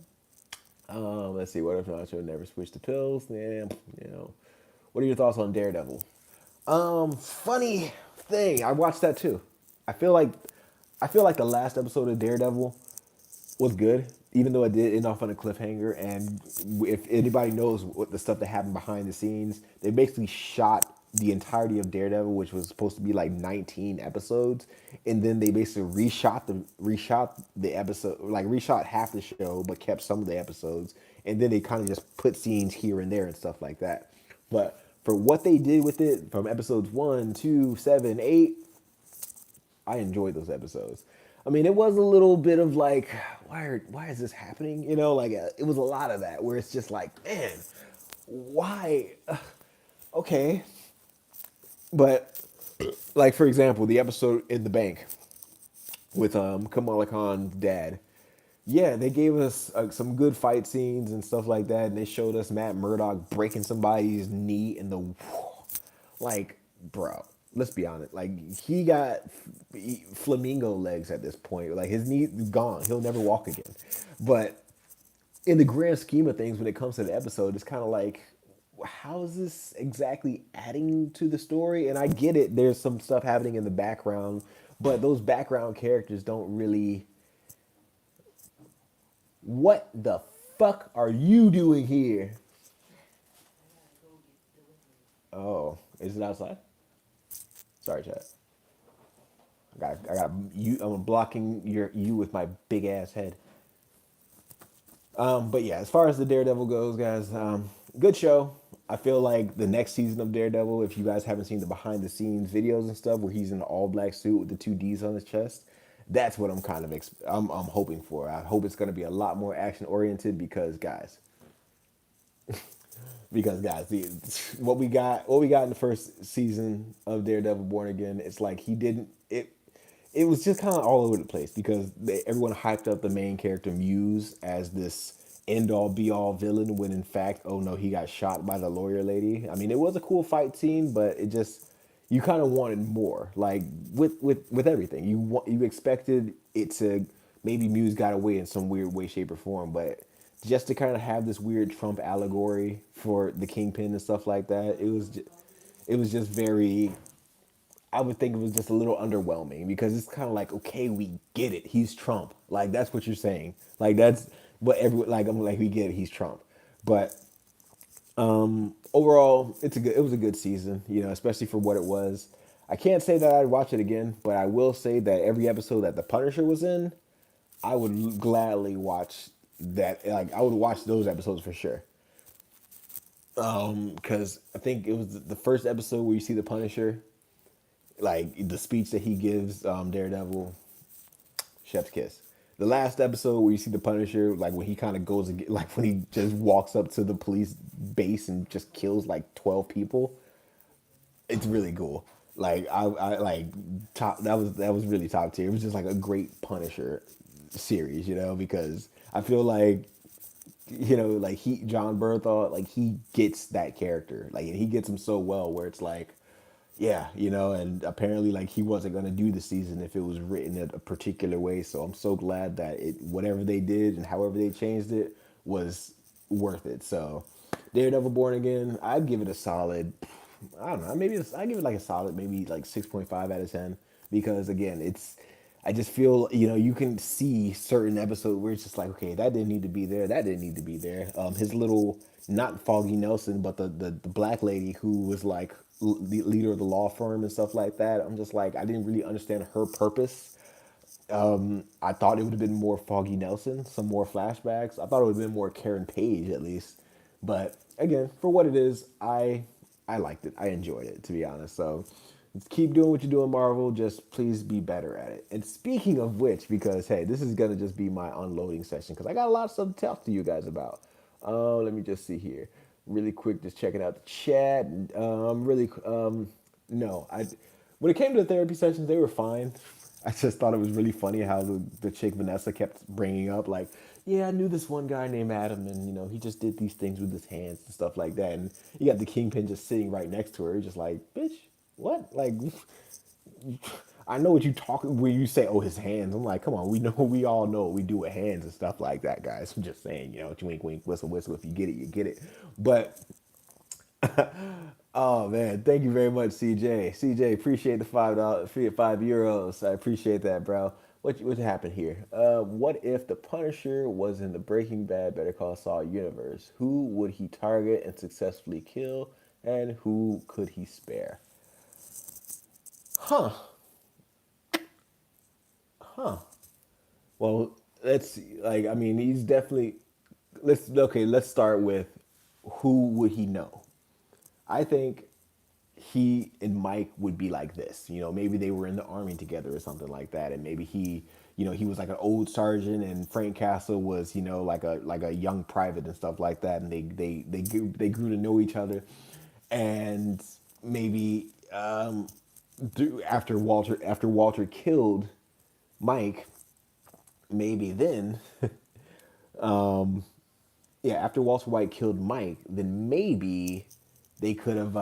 let's see, what if Nacho never switched to pills? Yeah, you know, what are your thoughts on Daredevil? Funny thing, I watched that too. I feel like, I feel like the last episode of Daredevil was good, even though it did end off on a cliffhanger. And if anybody knows what the stuff that happened behind the scenes, they basically shot the entirety of Daredevil, which was supposed to be like 19 episodes, and then they basically reshot the episode, like reshot half the show, but kept some of the episodes, and then they kind of just put scenes here and there and stuff like that. But for what they did with it from episodes 1, 2, 7, 8, I enjoyed those episodes. I mean, it was a little bit of like, why is this happening? You know, like it was a lot of that where it's just like, man, why? Okay, but like for example, the episode in the bank with Kamala Khan's dad. Yeah, they gave us some good fight scenes and stuff like that, and they showed us Matt Murdock breaking somebody's knee in the like, bro. Let's be honest. Like he got flamingo legs at this point. Like his knee gone. He'll never walk again. But in the grand scheme of things, when it comes to the episode, it's kind of like, how is this exactly adding to the story? And I get it. There's some stuff happening in the background, but those background characters don't really. What the fuck are you doing here? Oh, is it outside? Sorry, chat. I got you. I'm blocking you with my big ass head. But yeah, as far as the Daredevil goes, guys, good show. I feel like the next season of Daredevil, if you guys haven't seen the behind the scenes videos and stuff where he's in an all black suit with the two D's on his chest, that's what I'm kind of I'm hoping for. I hope it's going to be a lot more action oriented because guys, what we got in the first season of Daredevil Born Again, it's like he didn't it. It was just kind of all over the place because everyone hyped up the main character Muse as this end all be all villain when in fact, oh no, he got shot by the lawyer lady. I mean, it was a cool fight scene, but it just you kind of wanted more. Like with everything, you expected it to maybe Muse got away in some weird way, shape, or form, but just to kind of have this weird Trump allegory for the kingpin and stuff like that, it was just very. I would think it was just a little underwhelming because it's kind of like, okay, we get it. He's Trump. Like that's what you're saying. Like that's what everyone like. I'm like, we get it. He's Trump. But overall, it was a good season. You know, especially for what it was. I can't say that I'd watch it again, but I will say that every episode that The Punisher was in, I would gladly watch that. Like I would watch those episodes for sure. Because I think it was the first episode where you see The Punisher, like the speech that he gives Daredevil, chef's kiss. the last episode where you see the Punisher, like when he kind of goes, like when he just walks up to the police base and just kills like 12 people. It's really cool. Like I like top. That was really top tier. It was just like a great Punisher series, because I feel like like John Berthold, like he gets that character, like, and he gets him so well where it's like, yeah, and apparently like he wasn't gonna do the season if it was written in a particular way. So I'm so glad that whatever they did and however they changed it was worth it. So Daredevil Born Again, I'd give it a solid, I don't know, maybe I give it like a solid, maybe like 6.5 out of 10, because again, I just feel, you can see certain episodes where it's just like, okay, that didn't need to be there, that didn't need to be there. His little, not Foggy Nelson, but the black lady who was like the leader of the law firm and stuff like that. I'm just like, I didn't really understand her purpose. I thought it would have been more Foggy Nelson, some more flashbacks. I thought it would have been more Karen Page at least. But again, for what it is, I liked it. I enjoyed it, to be honest. So keep doing what you're doing, Marvel. Just please be better at it. And speaking of which, because hey, this is gonna just be my unloading session because I got a lot of stuff to talk to you guys about. Let me just see here, really quick, just checking out the chat. No, I when it came to the therapy sessions, they were fine. I just thought it was really funny how the chick Vanessa kept bringing up like, yeah, I knew this one guy named Adam, and he just did these things with his hands and stuff like that. And you got the Kingpin just sitting right next to her. You're just like, bitch, what? Like, I know what you talk when you say, oh, his hands. I'm like, come on, we all know what we do with hands and stuff like that, guys. I'm just saying, wink, wink, whistle, whistle. If you get it, you get it. But oh man, thank you very much, CJ. CJ, appreciate the $5, €5. I appreciate that, bro. What happened here? What if the Punisher was in the Breaking Bad Better Call Saul universe? Who would he target and successfully kill, and who could he spare? Huh? Huh? Well, let's see. Like, I mean, he's definitely. Let's start with who would he know? I think he and Mike would be like this. Maybe they were in the army together or something like that, and maybe he was like an old sergeant, and Frank Castle was, like a young private and stuff like that, and they grew to know each other, and maybe after Walter killed Mike, maybe then yeah, after Walter White killed Mike, then maybe they could have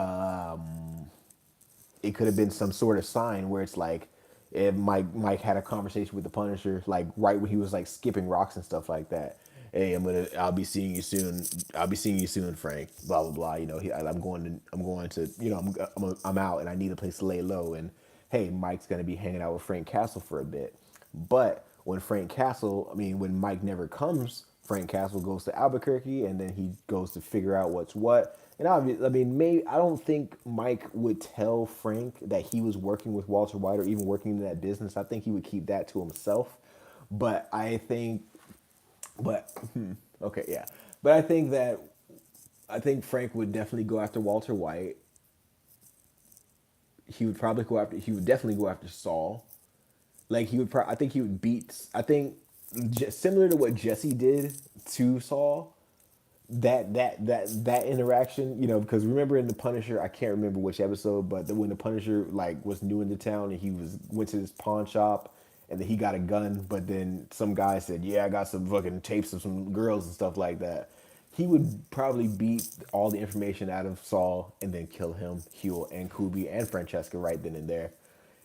it could have been some sort of sign where it's like if Mike had a conversation with the Punisher, like right when he was like skipping rocks and stuff like that. Hey, I'll be seeing you soon. I'll be seeing you soon, Frank. Blah blah blah. I'm going to I'm out and I need a place to lay low. And hey, Mike's gonna be hanging out with Frank Castle for a bit. But when Mike never comes, Frank Castle goes to Albuquerque, and then he goes to figure out what's what. And obviously, I mean, maybe I don't think Mike would tell Frank that he was working with Walter White or even working in that business. I think he would keep that to himself. But okay, yeah. But I think Frank would definitely go after Walter White. He would definitely go after Saul. Like I think he would beat. I think similar to what Jesse did to Saul. That interaction, because remember in the Punisher, I can't remember which episode, but when the Punisher like was new in the town and he went to this pawn shop and then he got a gun, but then some guy said, "Yeah, I got some fucking tapes of some girls and stuff like that." He would probably beat all the information out of Saul and then kill him, Huel, and Kubi and Francesca right then and there.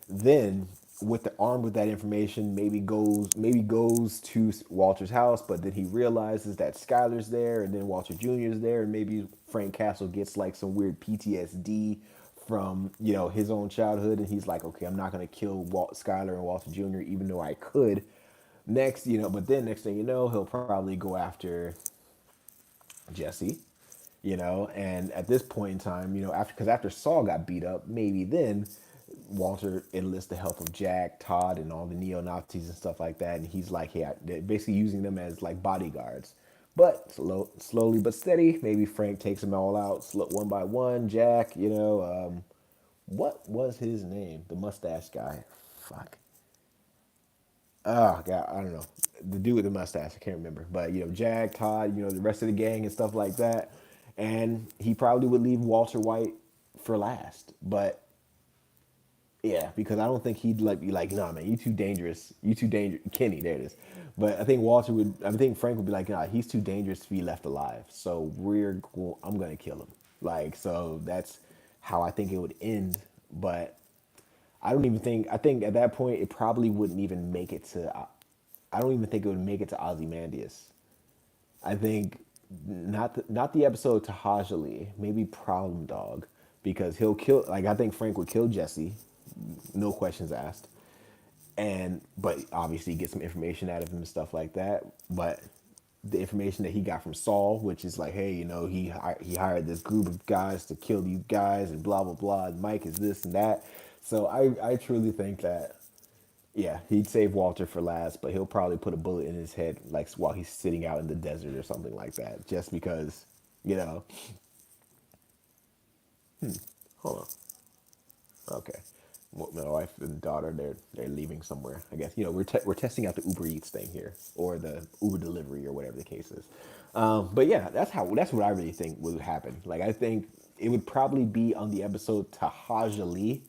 Then, with the armed with that information, maybe goes to Walter's house, but then he realizes that Skyler's there, and then Walter Jr.'s there, and maybe Frank Castle gets like some weird PTSD from his own childhood, and he's like, okay, I'm not gonna kill Skyler and Walter Jr. even though I could. But then next thing you know, he'll probably go after Jesse, and at this point in time, after Saul got beat up, maybe then Walter enlists the help of Jack, Todd, and all the neo Nazis and stuff like that, and he's like, hey, they're basically using them as like bodyguards. But slowly but steady, maybe Frank takes them all out, one by one. Jack, what was his name? The mustache guy. Fuck. Oh god, I don't know. The dude with the mustache, I can't remember. But Jag, Todd, the rest of the gang and stuff like that. And he probably would leave Walter White for last. But yeah, because I don't think he'd like be like, nah, man, you too dangerous. You too dangerous. Kenny, there it is. But I think Walter would. I think Frank would be like, nah, he's too dangerous to be left alive. So I'm gonna kill him. Like, so that's how I think it would end. But I don't even think. I think at that point it probably wouldn't even make it to. I don't even think it would make it to Ozymandias. I think not the episode to Hajali, maybe Problem Dog, because he'll kill. Like I think Frank would kill Jesse, no questions asked, and but obviously get some information out of him and stuff like that. But the information that he got from Saul, which is like, hey, he hired this group of guys to kill these guys and blah blah blah. And Mike is this and that. So I truly think that yeah, he'd save Walter for last, but he'll probably put a bullet in his head like while he's sitting out in the desert or something like that, just because, you know. Hold on. Okay. My wife and daughter, they're leaving somewhere. I guess we're testing out the Uber Eats thing here, or the Uber delivery, or whatever the case is. But yeah, that's what I really think would happen. Like I think it would probably be on the episode Tahaja Ali,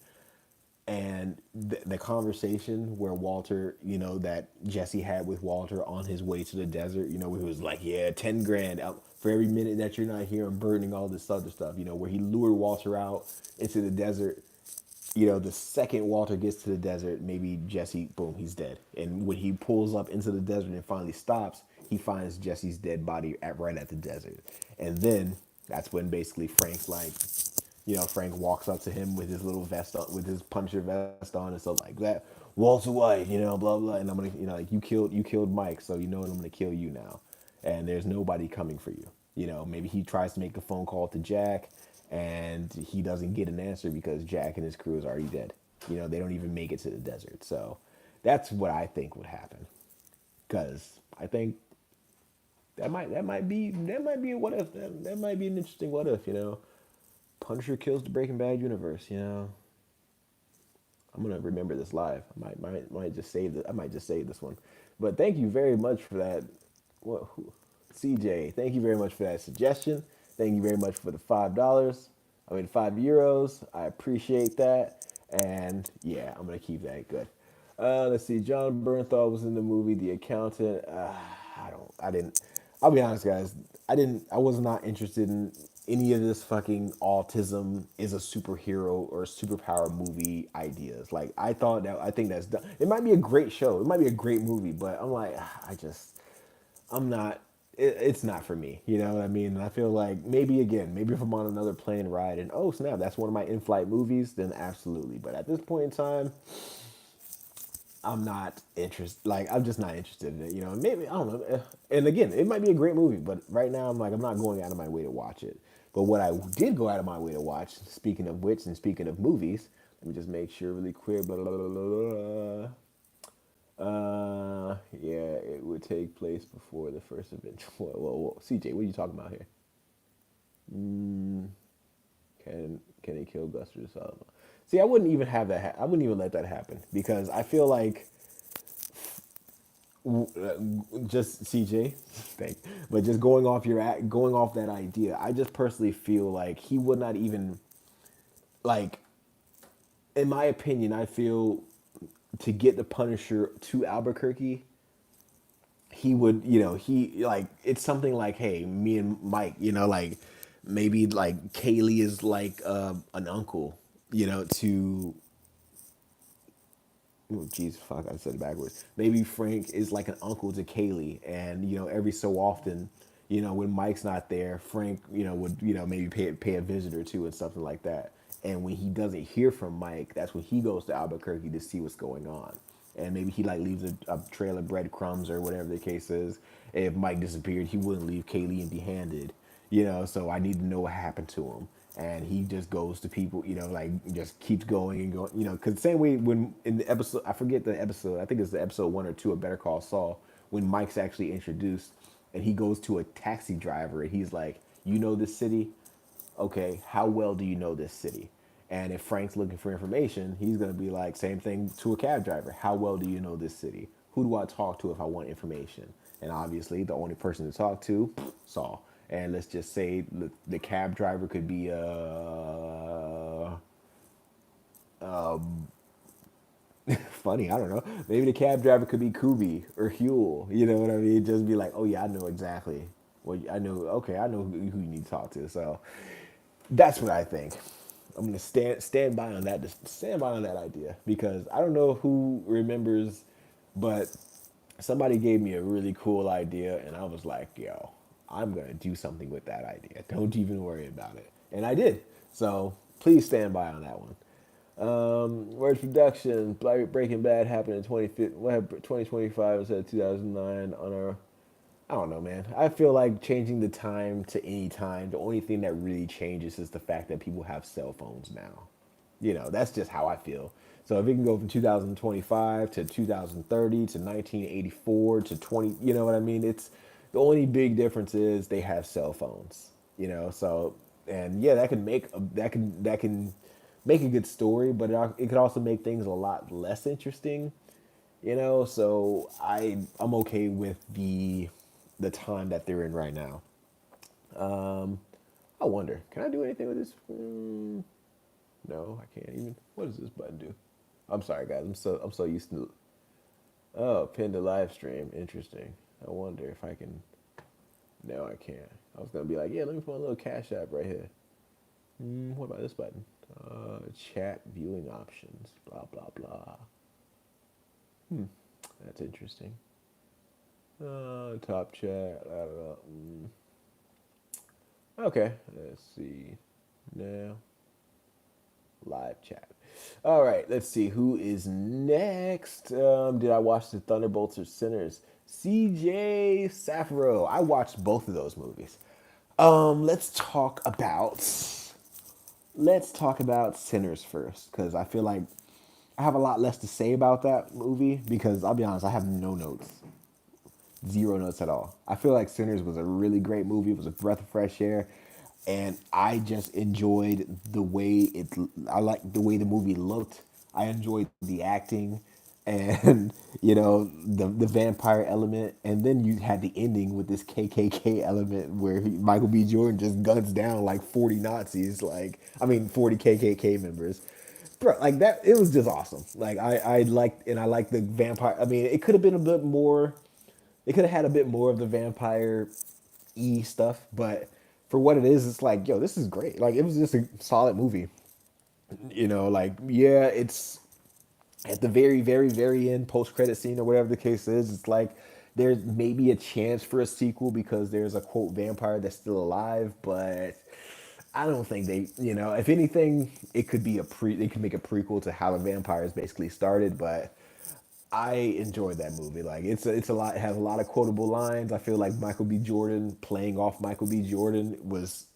and the conversation where Walter, that Jesse had with Walter on his way to the desert, where he was like, yeah, 10 grand out for every minute that you're not here, I'm burning all this other stuff, where he lured Walter out into the desert. The second Walter gets to the desert, maybe Jesse, boom, he's dead. And when he pulls up into the desert and finally stops, he finds Jesse's dead body right at the desert. And then that's when basically Frank's like, Frank walks up to him with his little vest on, with his Punisher vest on and stuff like that. Walter White, blah blah, and I'm gonna, like you killed Mike, so you know what, I'm gonna kill you now, and there's nobody coming for you. Maybe he tries to make a phone call to Jack, and he doesn't get an answer because Jack and his crew is already dead. They don't even make it to the desert. So that's what I think would happen, because I think that might be a what if. That might be an interesting what if. Punisher kills the Breaking Bad universe. I'm gonna remember this live. I might just save it. I might just save this one. But thank you very much for that. CJ, thank you very much for that suggestion. Thank you very much for the $5. I mean €5. I appreciate that. And yeah, I'm gonna keep that good. Let's see. John Bernthal was in the movie The Accountant. I don't. I didn't. I'll be honest, guys. I didn't. I was not interested in any of this fucking autism is a superhero or superpower movie ideas. Like I thought that. I think that's done. It might be a great show. It might be a great movie, but I'm like, I'm not. It's not for me. You know what I mean? And I feel like maybe if I'm on another plane ride and oh snap, that's one of my in-flight movies, then absolutely. But at this point in time, I'm not interested. Like I'm just not interested in it. Maybe I don't know. And again, it might be a great movie, but right now I'm like I'm not going out of my way to watch it. But what I did go out of my way to watch, speaking of which, and speaking of movies, let me just make sure really quick. Blah, blah, blah, blah, blah. Yeah, it would take place before the first event. Whoa. CJ, what are you talking about here? Mm, can he kill Buster? See, I wouldn't even have that. I wouldn't even let that happen because I feel like just CJ, thank. But just going off that idea, I just personally feel like he would not even like. In my opinion, I feel to get the Punisher to Albuquerque, he would, he like it's something like, hey, me and Mike, like maybe like Kaylee is like an uncle, to oh jeez, fuck, I said it backwards. Maybe Frank is like an uncle to Kaylee, and every so often, when Mike's not there, Frank, would maybe pay a visit or two and something like that. And when he doesn't hear from Mike, that's when he goes to Albuquerque to see what's going on. And maybe he like leaves a trail of breadcrumbs or whatever the case is. If Mike disappeared, he wouldn't leave Kaylee empty-handed, So I need to know what happened to him. And he just goes to people, like just keeps going and going, because the same way when in the episode, I forget the episode, I think it's the episode 1 or 2 of Better Call Saul, when Mike's actually introduced and he goes to a taxi driver and he's like, you know this city? Okay, how well do you know this city? And if Frank's looking for information, he's going to be like, same thing to a cab driver. How well do you know this city? who do I talk to if I want information? And obviously, the only person to talk to, Saul. And let's just say the cab driver could be funny. I don't know. Maybe the cab driver could be Kubi or Huel. You know what I mean? Just be like, oh yeah, I know exactly. Well, I know. Okay, I know who you need to talk to. So that's what I think. I'm gonna stand by on that. Just stand by on that idea because I don't know who remembers, but somebody gave me a really cool idea, and I was like, yo, I'm gonna do something with that idea. Don't even worry about it, and I did. So please stand by on that one. Words production. Breaking Bad happened in 2025 instead of 2009 on our. I don't know, man. I feel like changing the time to any time. The only thing that really changes is the fact that people have cell phones now. That's just how I feel. So if it can go from 2025 to 2030 to 1984 to 20, you know what I mean? It's the only big difference is they have cell phones. So and yeah, that can make a good story, but it could also make things a lot less interesting. So I'm okay with the time that they're in right now. Um, I wonder, can I do anything with this? No, I can't even. What does this button do? I'm sorry, guys. I'm so used to. Oh, pin to live stream. Interesting. I wonder if I can. No, I can't. I was gonna be like, yeah, let me put a little cash app right here. What about this button? Chat viewing options. Blah blah blah. That's interesting. Top chat. I don't know. Okay, let's see. Now, live chat. All right, let's see who is next. Did I watch the Thunderbolts or Sinners? CJ Safro. I watched both of those movies. Let's talk about Sinners first because I feel like I have a lot less to say about that movie because I'll be honest, I have no notes, zero notes at all. I feel like Sinners was a really great movie. It was a breath of fresh air, and I just enjoyed the way it. I liked the way the movie looked. I enjoyed the acting, and the vampire element, and then you had the ending with this KKK element where Michael B. Jordan just guns down like 40 Nazis, 40 KKK members. Bro, like that, it was just awesome. Like I liked the vampire. I mean, it could have been a bit more. They could have had a bit more of the vampire stuff, but for what it is, it's like, yo, this is great. Like it was just a solid movie. Yeah, it's at the very, very, very end, post credit scene or whatever the case is. It's like there's maybe a chance for a sequel because there's a quote vampire that's still alive, but I don't think if anything, it could be they could make a prequel to how the vampires basically started, but I enjoyed that movie. Like it's a lot. It has a lot of quotable lines. I feel like Michael B. Jordan playing off Michael B. Jordan was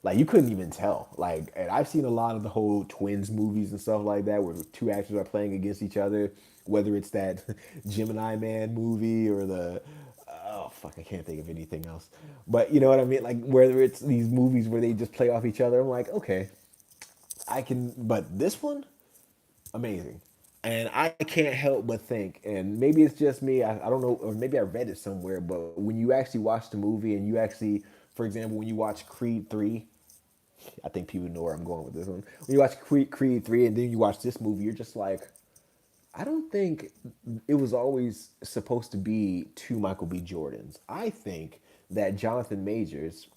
like you couldn't even tell. Like, and I've seen a lot of the whole twins movies and stuff like that, where two actors are playing against each other. Whether it's that Gemini Man movie or the oh fuck, I can't think of anything else. But you know what I mean? Like whether it's these movies where they just play off each other, I'm like, okay, I can. But this one, amazing. And I can't help but think, and maybe it's just me, I don't know, or maybe I read it somewhere, but when you actually watch the movie and you actually, for example, when you watch Creed 3, I think people know where I'm going with this one. When you watch Creed 3 and then you watch this movie, you're just like, I don't think it was always supposed to be two Michael B. Jordans. I think that Jonathan Majors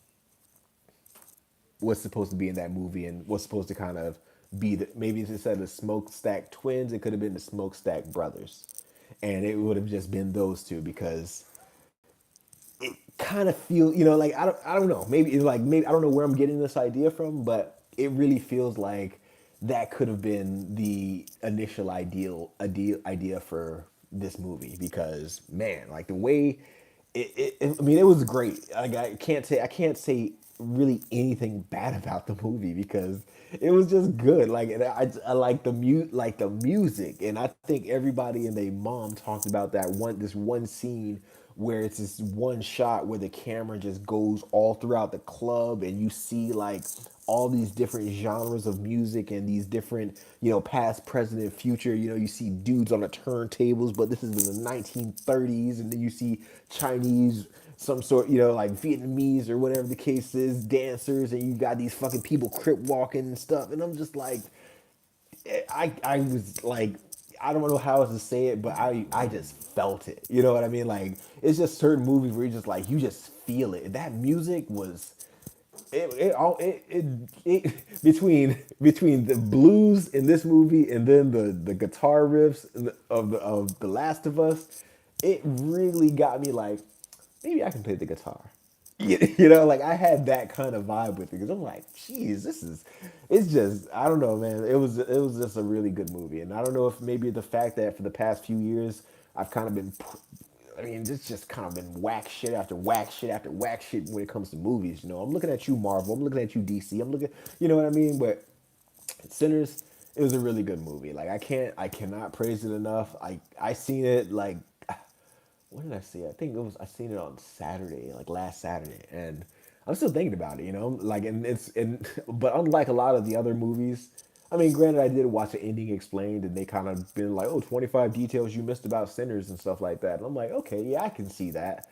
was supposed to be in that movie and was supposed to kind of be maybe instead of the Smokestack twins, it could have been the Smokestack brothers, and it would have just been those two because it kind of feel like I don't know, maybe it's like maybe I don't know where I'm getting this idea from, but it really feels like that could have been the initial idea for this movie because man, like the way I mean, it was great. Like I can't say really anything bad about the movie because it was just good. Like and I like the music, and I think everybody and their mom talked about this one scene where it's this one shot where the camera just goes all throughout the club and you see like all these different genres of music and these different, past, present, and future. You see dudes on the turntables, but this is in the 1930s, and then you see Chinese, some sort, like Vietnamese or whatever the case is, dancers, and you got these fucking people crip walking and stuff. And I'm just like, I was like, I don't know how else to say it, but I just felt it. You know what I mean? Like, it's just certain movies where you just like, you just feel it. That music was between the blues in this movie and then the guitar riffs of the Last of Us, it really got me like, maybe I can play the guitar. Like I had that kind of vibe with it because I'm like, geez, it's just, I don't know, man. It was just a really good movie, and I don't know if maybe the fact that for the past few years I've kind of been, I mean, it's just kind of been whack shit after whack shit after whack shit when it comes to movies. I'm looking at you, Marvel. I'm looking at you, DC. I'm looking, you know what I mean? But Sinners, it was a really good movie. Like I cannot praise it enough. I seen it like, when did I see it? I think I seen it on Saturday, like last Saturday, and I'm still thinking about it. Like, but unlike a lot of the other movies, I mean, granted, I did watch the ending explained, and they kind of been like, oh, 25 details you missed about Sinners and stuff like that, and I'm like, okay, yeah, I can see that.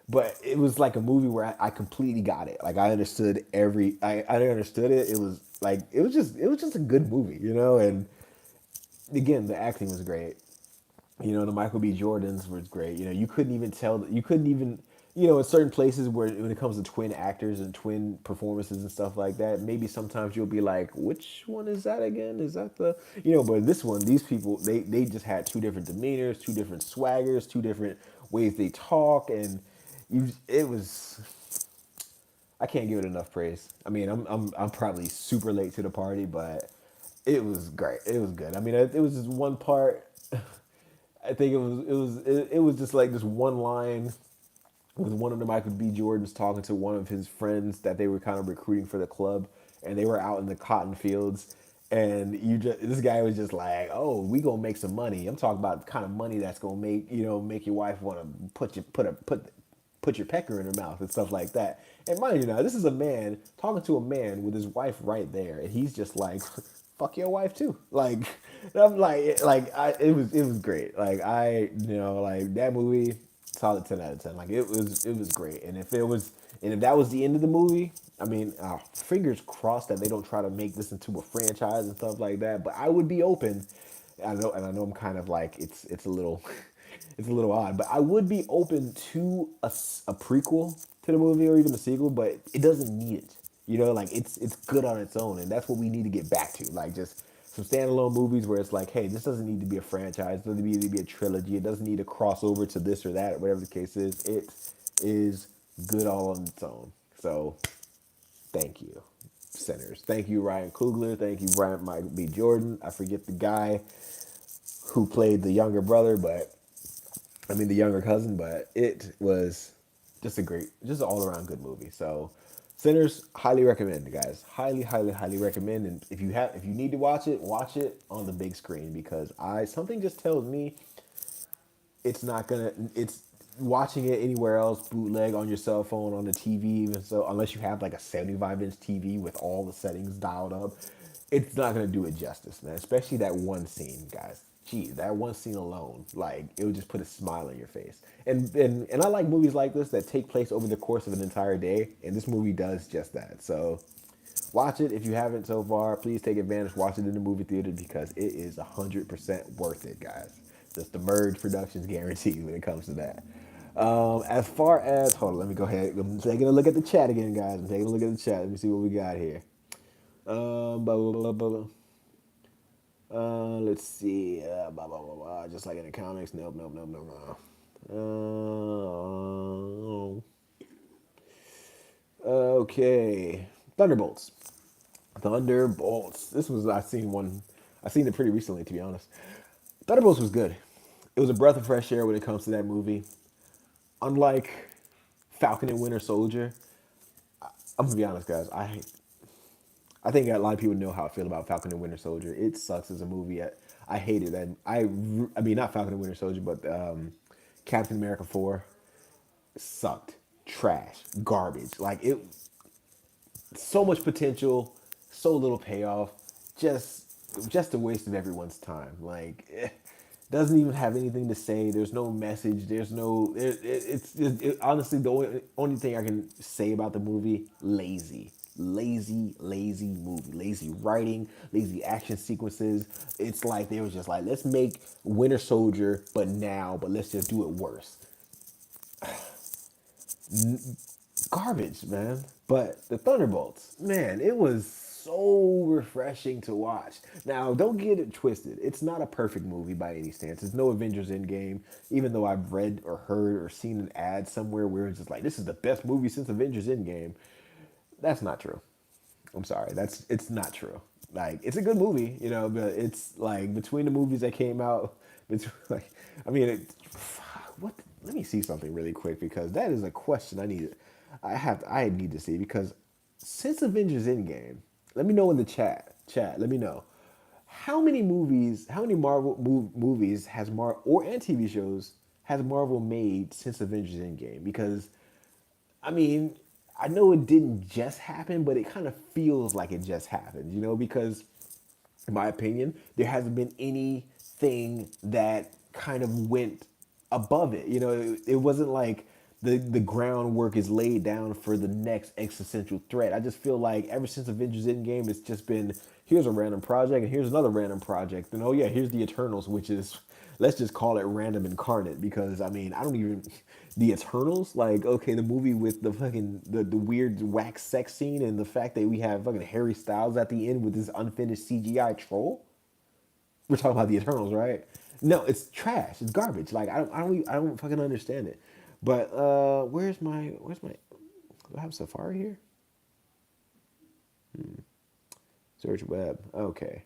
But it was like a movie where I completely got it. Like I understood I understood it. It was like it was just a good movie, and again, the acting was great. The Michael B. Jordans was great. You couldn't even tell. You couldn't even. In certain places where when it comes to twin actors and twin performances and stuff like that, maybe sometimes you'll be like, which one is that again? Is that the. But this one, these people, they just had two different demeanors, two different swaggers, two different ways they talk, and it was. I can't give it enough praise. I mean, I'm probably super late to the party, but it was great. It was good. I mean, it was just one part. I think it was just like this one line with one of the Michael B. Jordans talking to one of his friends that they were kind of recruiting for the club, and they were out in the cotton fields, and this guy was just like, "Oh, we gonna make some money." I'm talking about the kind of money that's gonna make your wife want to put your pecker in her mouth and stuff like that. And mind you, now this is a man talking to a man with his wife right there, and he's just like, "Fuck your wife too." Like, I'm it was great. Like like that movie, solid 10 out of 10. Like it was great. And if that was the end of the movie, I mean, fingers crossed that they don't try to make this into a franchise and stuff like that. But I would be open. I know I'm kind of like it's a little it's a little odd, but I would be open to a prequel to the movie or even a sequel, but it doesn't need it. Like it's good on its own, and that's what we need to get back to. Like just some standalone movies where it's like, hey, this doesn't need to be a franchise, it doesn't need to be a trilogy, it doesn't need to cross over to this or that, whatever the case is. It is good all on its own. So thank you, Sinners. Thank you, Ryan Coogler. Thank you, Brian Michael B. Jordan. I forget the guy who played the younger brother, but I mean the younger cousin, but it was just an all around good movie. So, Sinners, highly recommend, guys. Highly, highly, highly recommend. And if you need to watch it on the big screen because something just tells me it's not gonna it's watching it anywhere else bootleg on your cell phone on the TV, even so, unless you have like a 75-inch TV with all the settings dialed up, it's not gonna do it justice, man. Especially that one scene, guys. Geez, that one scene alone, like it would just put a smile on your face. And I like movies like this that take place over the course of an entire day, and this movie does just that. So watch it if you haven't so far. Please take advantage. Watch it in the movie theater because it is 100% worth it, guys. Just the Merge Productions guarantee when it comes to that. As far as hold on, let me go ahead. I'm taking a look at the chat again, guys. I'm taking a look at the chat. Let me see what we got here. Blah, blah, blah, blah, blah. Let's see. Blah, blah, blah, blah. Just like in the comics. Nope, nope, nope, nope, no. Okay. Thunderbolts. Thunderbolts. This was I seen one. I seen it pretty recently, to be honest. Thunderbolts was good. It was a breath of fresh air when it comes to that movie. Unlike Falcon and Winter Soldier, I'm gonna be honest, guys. I think a lot of people know how I feel about Falcon and Winter Soldier. It sucks as a movie. I hate it. And I mean, not Falcon and Winter Soldier, but Captain America 4. sucked, trash, garbage. Like it, so much potential, so little payoff, just just a waste of everyone's time. Like doesn't even have anything to say. There's no message. There's no. Honestly the only thing I can say about the movie: lazy. Lazy movie, lazy writing, lazy action sequences. It's like they were just like, let's make Winter Soldier, but now, but let's just do it worse. Garbage, man. But the Thunderbolts, man, it was so refreshing to watch. Now, don't get it twisted. It's not a perfect movie by any stance. It's no Avengers Endgame, even though I've read or heard or seen an ad somewhere where it's just like, this is the best movie since Avengers Endgame. That's not true. I'm sorry. It's not true. Like it's a good movie, you know, but it's like between the movies that came out, between, like I mean, what? Let me see something really quick because that is a question I need to see because since Avengers Endgame, let me know in the chat. Let me know how many movies has or and TV shows has Marvel made since Avengers Endgame? Because I mean, I know it didn't just happen, but it kind of feels like it just happened, you know, because in my opinion, there hasn't been anything that kind of went above it. You know, it wasn't like the groundwork is laid down for the next existential threat. I just feel like ever since Avengers Endgame, it's just been here's a random project and here's another random project. And oh yeah, here's the Eternals, which is let's just call it random incarnate because I mean I don't even the Eternals like okay the movie with the fucking the weird wax sex scene and the fact that we have fucking Harry Styles at the end with this unfinished CGI troll. We're talking about the Eternals, right? No, it's trash. It's garbage. Like I don't fucking understand it. But where's my do I have Safari here? Search web. Okay.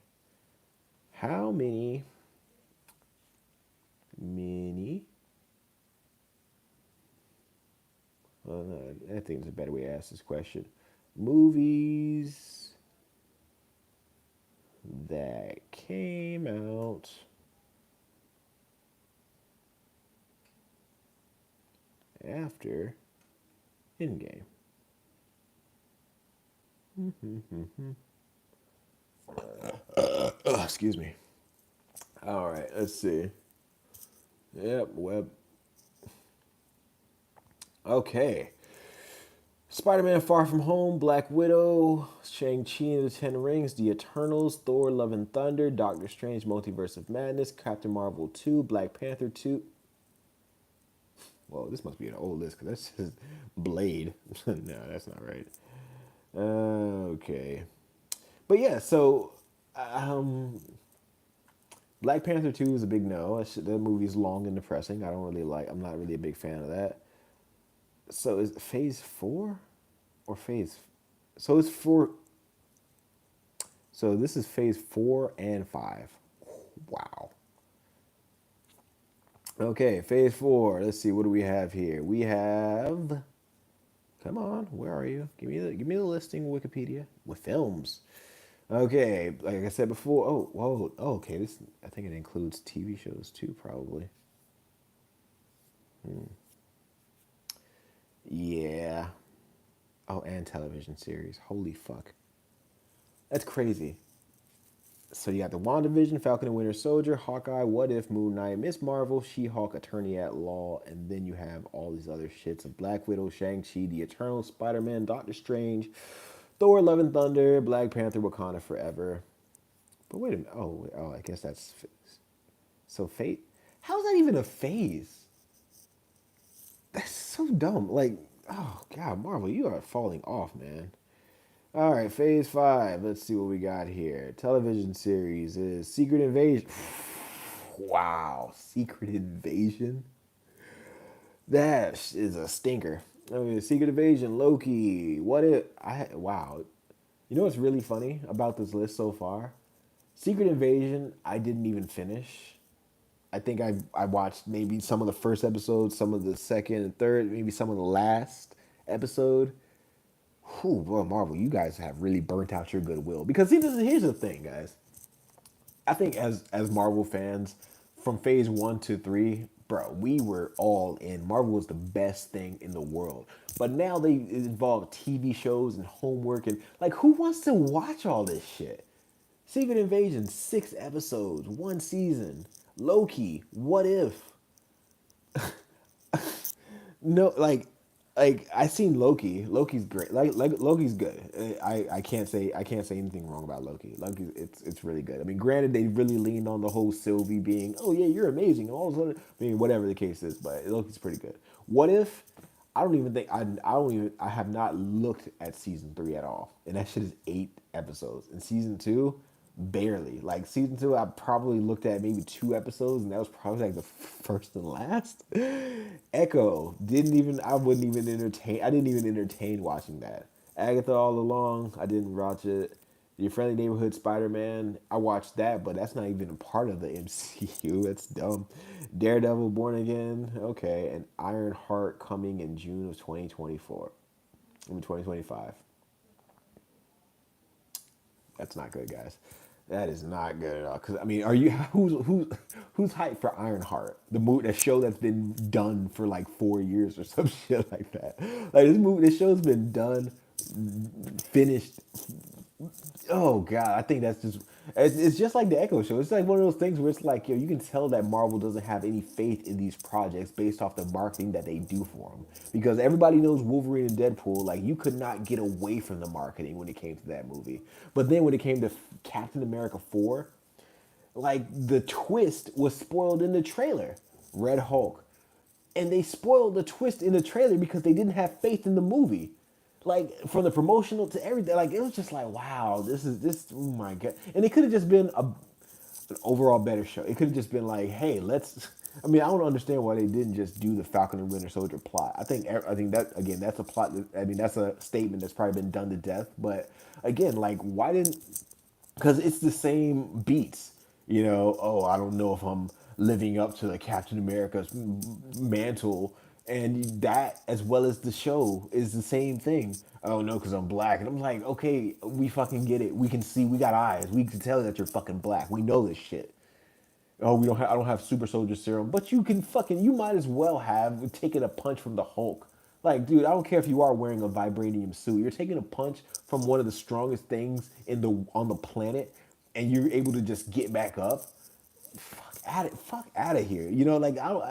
How many I think there's a better way to ask this question. Movies that came out after Endgame. Excuse me. All right, let's see. Yep, web. Okay. Spider-Man: Far From Home, Black Widow, Shang-Chi and the Ten Rings, The Eternals, Thor: Love and Thunder, Doctor Strange: Multiverse of Madness, Captain Marvel 2, Black Panther 2. Well, this must be an old list because that says Blade. No, that's not right. Okay. But yeah, so um, Black Panther 2 is a big no. That movie's long and depressing. I'm not really a big fan of that. So is phase 4 or phase so it's four so this is phase 4 and 5. Wow. Okay, phase 4. Let's see what do we have here? We have come on, where are you? Give me the listing of Wikipedia with films. Okay, like I said before. Oh, whoa. Oh, okay. This I think it includes TV shows too, probably. Yeah. Oh, and television series. Holy fuck. That's crazy. So you got the WandaVision, Falcon and Winter Soldier, Hawkeye, What If, Moon Knight, Miss Marvel, She-Hulk, Attorney at Law, and then you have all these other shits of Black Widow, Shang-Chi, The Eternal, Spider-Man, Doctor Strange, Thor: Love and Thunder, Black Panther, Wakanda Forever. But wait a minute. Oh, I guess that's so fate. How's that even a phase? That's so dumb. Like, oh god, Marvel, you are falling off, man. All right, phase 5. Let's see what we got here. Television series is Secret Invasion. Wow, Secret Invasion. That is a stinker. I mean, Secret Invasion, Loki. What if I? Wow. You know what's really funny about this list so far? Secret Invasion, I didn't even finish. I think I watched maybe some of the first episodes, some of the second and third, maybe some of the last episode. Whew, boy, Marvel, you guys have really burnt out your goodwill. Because here's the thing, guys. I think as Marvel fans, from phase 1 to 3, bro, we were all in. Marvel was the best thing in the world. But now they involve TV shows and homework and like who wants to watch all this shit? Secret Invasion, 6 episodes, 1 season. Loki, what if? No, like I seen Loki. Loki's great. Like Loki's good. I can't say anything wrong about Loki. Loki, it's really good. I mean, granted, they really leaned on the whole Sylvie being, oh yeah, you're amazing, and all this other. I mean, whatever the case is, but Loki's pretty good. What if? I don't even think I don't even I have not looked at season 3 at all, and that shit is 8 episodes. And season 2, barely. Like season 2, I probably looked at maybe 2 episodes, and that was probably like the first and last. Echo didn't even. I wouldn't even entertain. I didn't even entertain watching that. Agatha All Along, I didn't watch it. Your Friendly Neighborhood Spider-Man, I watched that, but that's not even a part of the MCU. That's dumb. Daredevil Born Again, okay, and Iron Heart coming in June of 2024. I mean 2025. That's not good, guys. That is not good at all. Because I mean, are you who's hyped for Ironheart, the movie, that show that's been done for like 4 years or some shit like that? Like this show's been done, finished. Oh god, I think that's just it's just like the Echo show. It's like one of those things where it's like, yo, you can tell that Marvel doesn't have any faith in these projects based off the marketing that they do for them. Because everybody knows Wolverine and Deadpool, like you could not get away from the marketing when it came to that movie. But then when it came to Captain America 4, like the twist was spoiled in the trailer. Red Hulk, and they spoiled the twist in the trailer because they didn't have faith in the movie. Like from the promotional to everything, like it was just like, wow, this. Oh my god! And it could have just been an overall better show. It could have just been like, hey, let's. I mean, I don't understand why they didn't just do the Falcon and Winter Soldier plot. I think that again, that's a plot. I mean, that's a statement that's probably been done to death. But again, like, why didn't? Because it's the same beats. Oh, I don't know if I'm living up to the Captain America's mantle, and that as well as the show is the same thing. I don't know because I'm black, and I'm like, okay, we fucking get it. We can see, we got eyes. We can tell that you're fucking black. We know this shit. Oh, we don't. I don't have super soldier serum, but you can fucking. You might as well have taken a punch from the Hulk. Like, dude, I don't care if you are wearing a vibranium suit. You're taking a punch from one of the strongest things in the on the planet, and you're able to just get back up. Fuck out of here. Like I don't,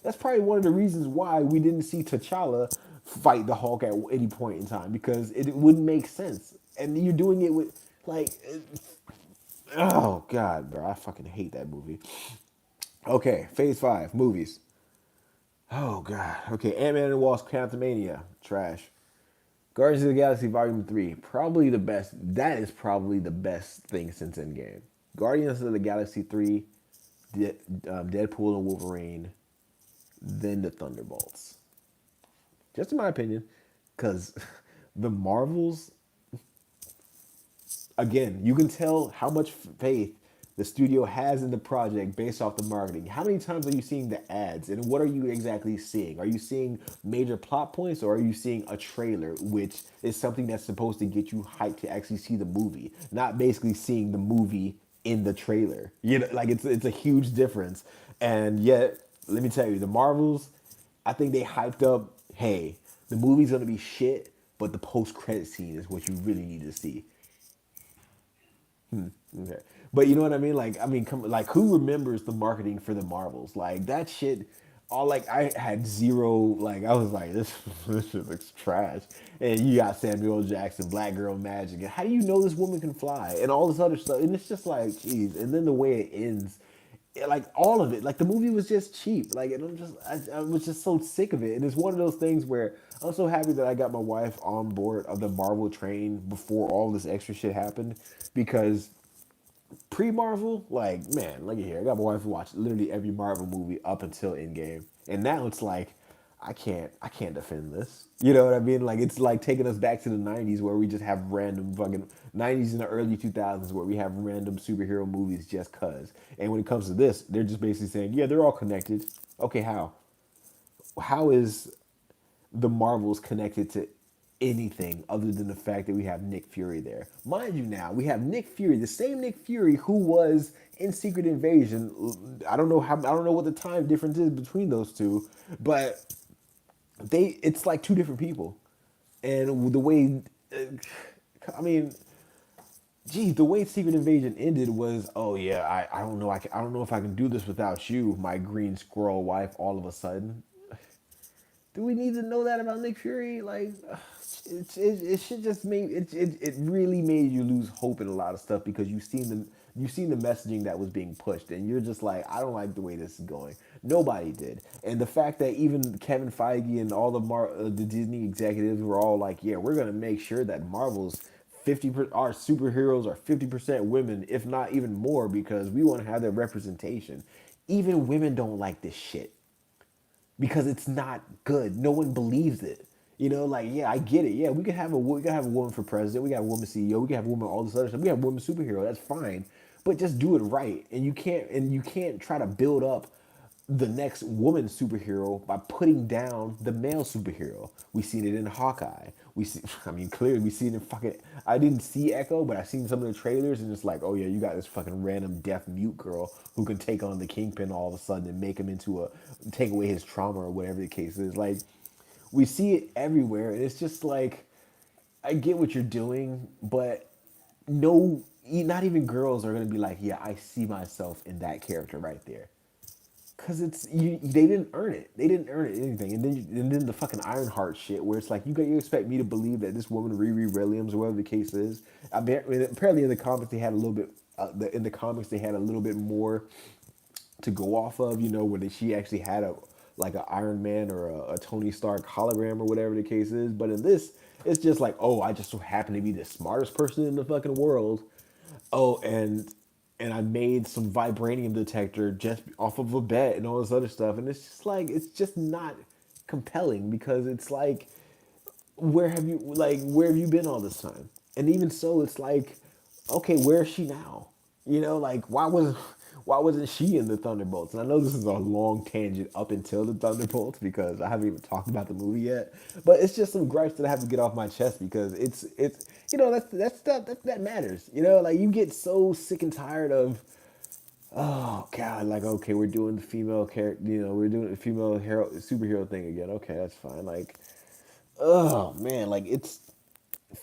that's probably one of the reasons why we didn't see T'Challa fight the Hulk at any point in time because it wouldn't make sense. And you're doing it with like. Oh god, bro, I fucking hate that movie. Okay, Phase 5 movies. Oh god. Okay, Ant-Man and the Wasp: Quantumania, trash. Guardians of the Galaxy Volume 3, probably the best. That is probably the best thing since Endgame. Guardians of the Galaxy 3, Deadpool and Wolverine, then the Thunderbolts. Just in my opinion, because the Marvels, again, you can tell how much faith the studio has in the project based off the marketing. How many times are you seeing the ads, and what are you exactly seeing? Are you seeing major plot points, or are you seeing a trailer, which is something that's supposed to get you hyped to actually see the movie, not basically seeing the movie in the trailer? Like it's a huge difference. And yet, let me tell you, the Marvels, I think they hyped up. Hey, the movie's gonna be shit, but the post credit scene is what you really need to see. Okay. But you know what I mean? Like, I mean, like, who remembers the marketing for the Marvels? Like, that shit, all, like, I had zero, like, I was like, this shit looks trash. And you got Samuel L. Jackson, Black Girl Magic, and how do you know this woman can fly? And all this other stuff. And it's just like, geez. And then the way it ends, like, all of it, like, the movie was just cheap. Like, and I was just so sick of it. And it's one of those things where I'm so happy that I got my wife on board of the Marvel train before all this extra shit happened because pre-Marvel, like, man, look at here. I got my wife who watched literally every Marvel movie up until Endgame. And now it's like, I can't defend this. You know what I mean? Like, it's like taking us back to the 90s where we just have random fucking 90s and the early 2000s where we have random superhero movies just cuz. And when it comes to this, they're just basically saying, yeah, they're all connected. Okay, how? How is the Marvels connected to anything other than the fact that we have Nick Fury there. Mind you, now we have Nick Fury, the same Nick Fury who was in Secret Invasion. I don't know what the time difference is between those two, but it's like two different people. And the way, I mean, geez, the way Secret Invasion ended was, oh yeah, I don't know, I don't know if I can do this without you, my green squirrel wife. All of a sudden, do we need to know that about Nick Fury? Like, it should just make it really made you lose hope in a lot of stuff because you've seen the messaging that was being pushed, and you're just like, I don't like the way this is going. Nobody did, and the fact that even Kevin Feige and all the Disney executives were all like, yeah, we're gonna make sure that Marvel's 50 our superheroes are 50% women, if not even more, because we want to have that representation. Even women don't like this shit because it's not good. No one believes it. You know, like, yeah, I get it. Yeah, we could have a woman for president. We got a woman CEO. We can have a woman all this other stuff. We have a woman superhero. That's fine, but just do it right. And you can't try to build up the next woman superhero by putting down the male superhero. We seen it in Hawkeye. We see, I mean, clearly we seen it in fucking. I didn't see Echo, but I seen some of the trailers, and it's like, oh yeah, you got this fucking random deaf mute girl who can take on the Kingpin all of a sudden and make him into a take away his trauma or whatever the case is. Like, we see it everywhere, and it's just like, I get what you're doing, but no, not even girls are gonna be like, yeah, I see myself in that character right there. Cause it's you, they didn't earn it. They didn't earn it anything. And then the fucking Ironheart shit, where it's like you expect me to believe that this woman Riri Williams or whatever the case is. I mean, apparently in the comics they had a little bit. In the comics they had a little bit more to go off of. You know, when she actually had a like an Iron Man or a Tony Stark hologram or whatever the case is. But in this, it's just like, oh, I just so happen to be the smartest person in the fucking world. Oh, and I made some vibranium detector just off of a bet and all this other stuff. And it's just like, it's just not compelling because it's like, where have you been all this time? And even so, it's like, okay, where is she now? You know, like why wasn't she in the Thunderbolts? And I know this is a long tangent up until the Thunderbolts because I haven't even talked about the movie yet. But it's just some gripes that I have to get off my chest because it's you know that's stuff that matters. You know, like you get so sick and tired of, oh God, like, okay, we're doing the female character, you know, we're doing the female hero superhero thing again. Okay, that's fine. Like, oh man, like it's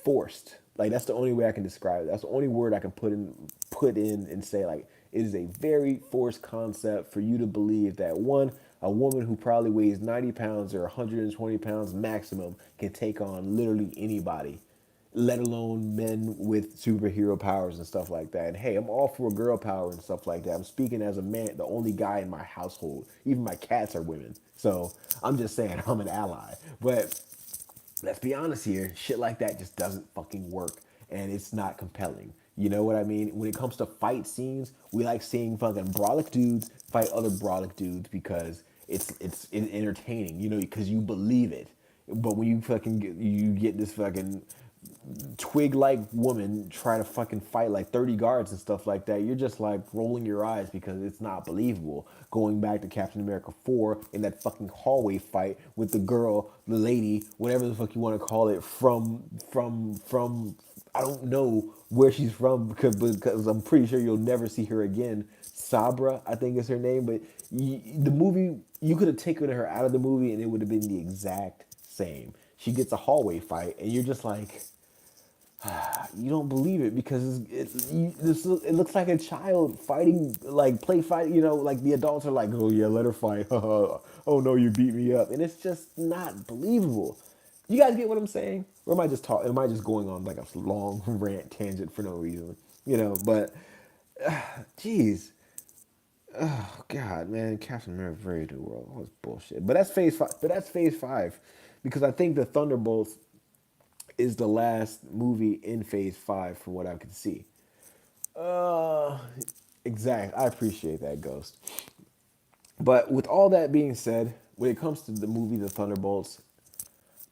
forced. Like that's the only way I can describe it. That's the only word I can put in and say, like, it is a very forced concept for you to believe that one, a woman who probably weighs 90 pounds or 120 pounds maximum can take on literally anybody, let alone men with superhero powers and stuff like that. And hey, I'm all for girl power and stuff like that. I'm speaking as a man, the only guy in my household. Even my cats are women. So I'm just saying I'm an ally. But let's be honest here, shit like that just doesn't fucking work and it's not compelling. You know what I mean? When it comes to fight scenes, we like seeing fucking brolic dudes fight other brolic dudes because it's entertaining, you know, because you believe it. But when you get this fucking twig like woman try to fucking fight like 30 guards and stuff like that, you're just like rolling your eyes because it's not believable. Going back to Captain America 4 in that fucking hallway fight with the girl, the lady, whatever the fuck you want to call it, from I don't know where she's from because I'm pretty sure you'll never see her again. Sabra, I think is her name, but the movie, you could have taken her out of the movie and it would have been the exact same. She gets a hallway fight and you're just like, you don't believe it because it looks like a child fighting, like play fight. You know, like the adults are like, oh yeah, let her fight. Oh no, you beat me up, and it's just not believable. You guys get what I'm saying? Or am I just talking? Am I just going on like a long rant tangent for no reason? You know, but jeez, oh God, man, Captain America: Brave New World, all this bullshit. But that's phase five. But that's phase five, because I think the Thunderbolts is the last movie in phase five from what I can see. Uh, exactly. I appreciate that, Ghost. But with all that being said, when it comes to the movie The Thunderbolts,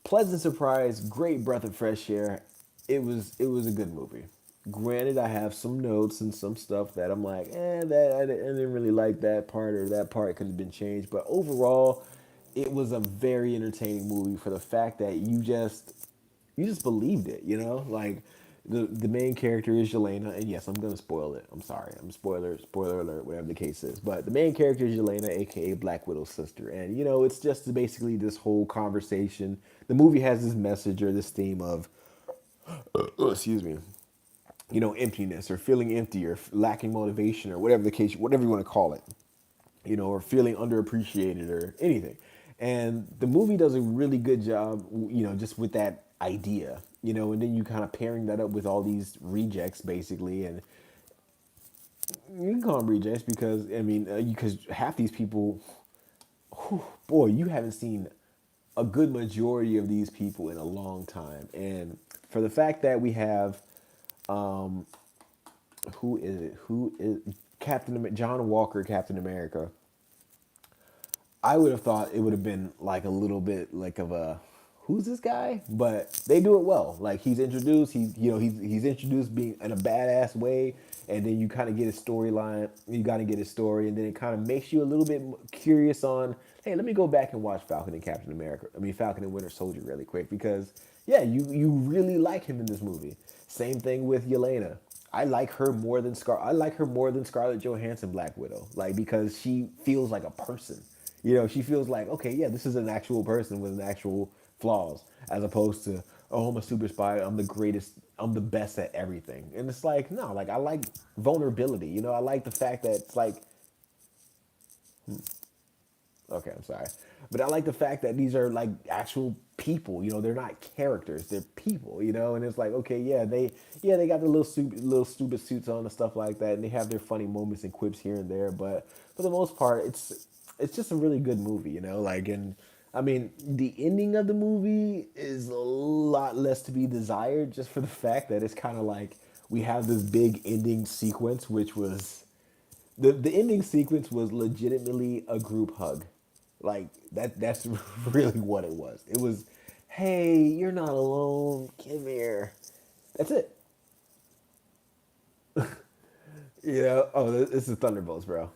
pleasant surprise, great breath of fresh air. It was a good movie. Granted, I have some notes and some stuff that I'm like, I didn't really like that part or that part could have been changed. But overall, it was a very entertaining movie for the fact that you just believed it, you know? Like the main character is Yelena, and yes, I'm gonna spoil it. I'm sorry. I'm spoiler alert, whatever the case is. But the main character is Yelena, aka Black Widow's sister. And you know, it's just basically this whole conversation. The movie has this message or this theme of excuse me, you know, emptiness or feeling empty or lacking motivation or whatever the case, whatever you want to call it, you know, or feeling underappreciated or anything. And the movie does a really good job, you know, just with that idea, you know, and then you kind of pairing that up with all these rejects basically. And you can call them rejects because, I mean, because half these people, whew, boy, you haven't seen a good majority of these people in a long time. And for the fact that we have, who is it? Who is John Walker, Captain America? I would have thought it would have been like a little bit like of a who's this guy? But they do it well. Like he's introduced, he's introduced being in a badass way, and then you kind of get his storyline. You got to get his story, and then it kind of makes you a little bit curious on. Hey, let me go back and watch Falcon and Captain America. I mean Falcon and Winter Soldier really quick because yeah, you really like him in this movie. Same thing with Yelena. I like her more than Scarlett Johansson Black Widow. Like because she feels like a person. You know, she feels like, okay, yeah, this is an actual person with an actual flaws, as opposed to, oh, I'm a super spy, I'm the greatest, I'm the best at everything. And it's like, no, like I like vulnerability. You know, I like the fact that it's like, okay, I'm sorry. But I like the fact that these are like actual people, you know, they're not characters, they're people, you know, and it's like, okay, they got the little stupid suits on and stuff like that, and they have their funny moments and quips here and there, but for the most part, it's just a really good movie, you know, like and I mean, the ending of the movie is a lot less to be desired just for the fact that it's kind of like we have this big ending sequence which was the ending sequence was legitimately a group hug. Like that's really what it was. It was, hey, you're not alone. Come here. That's it. You know, oh, this is Thunderbolts, bro.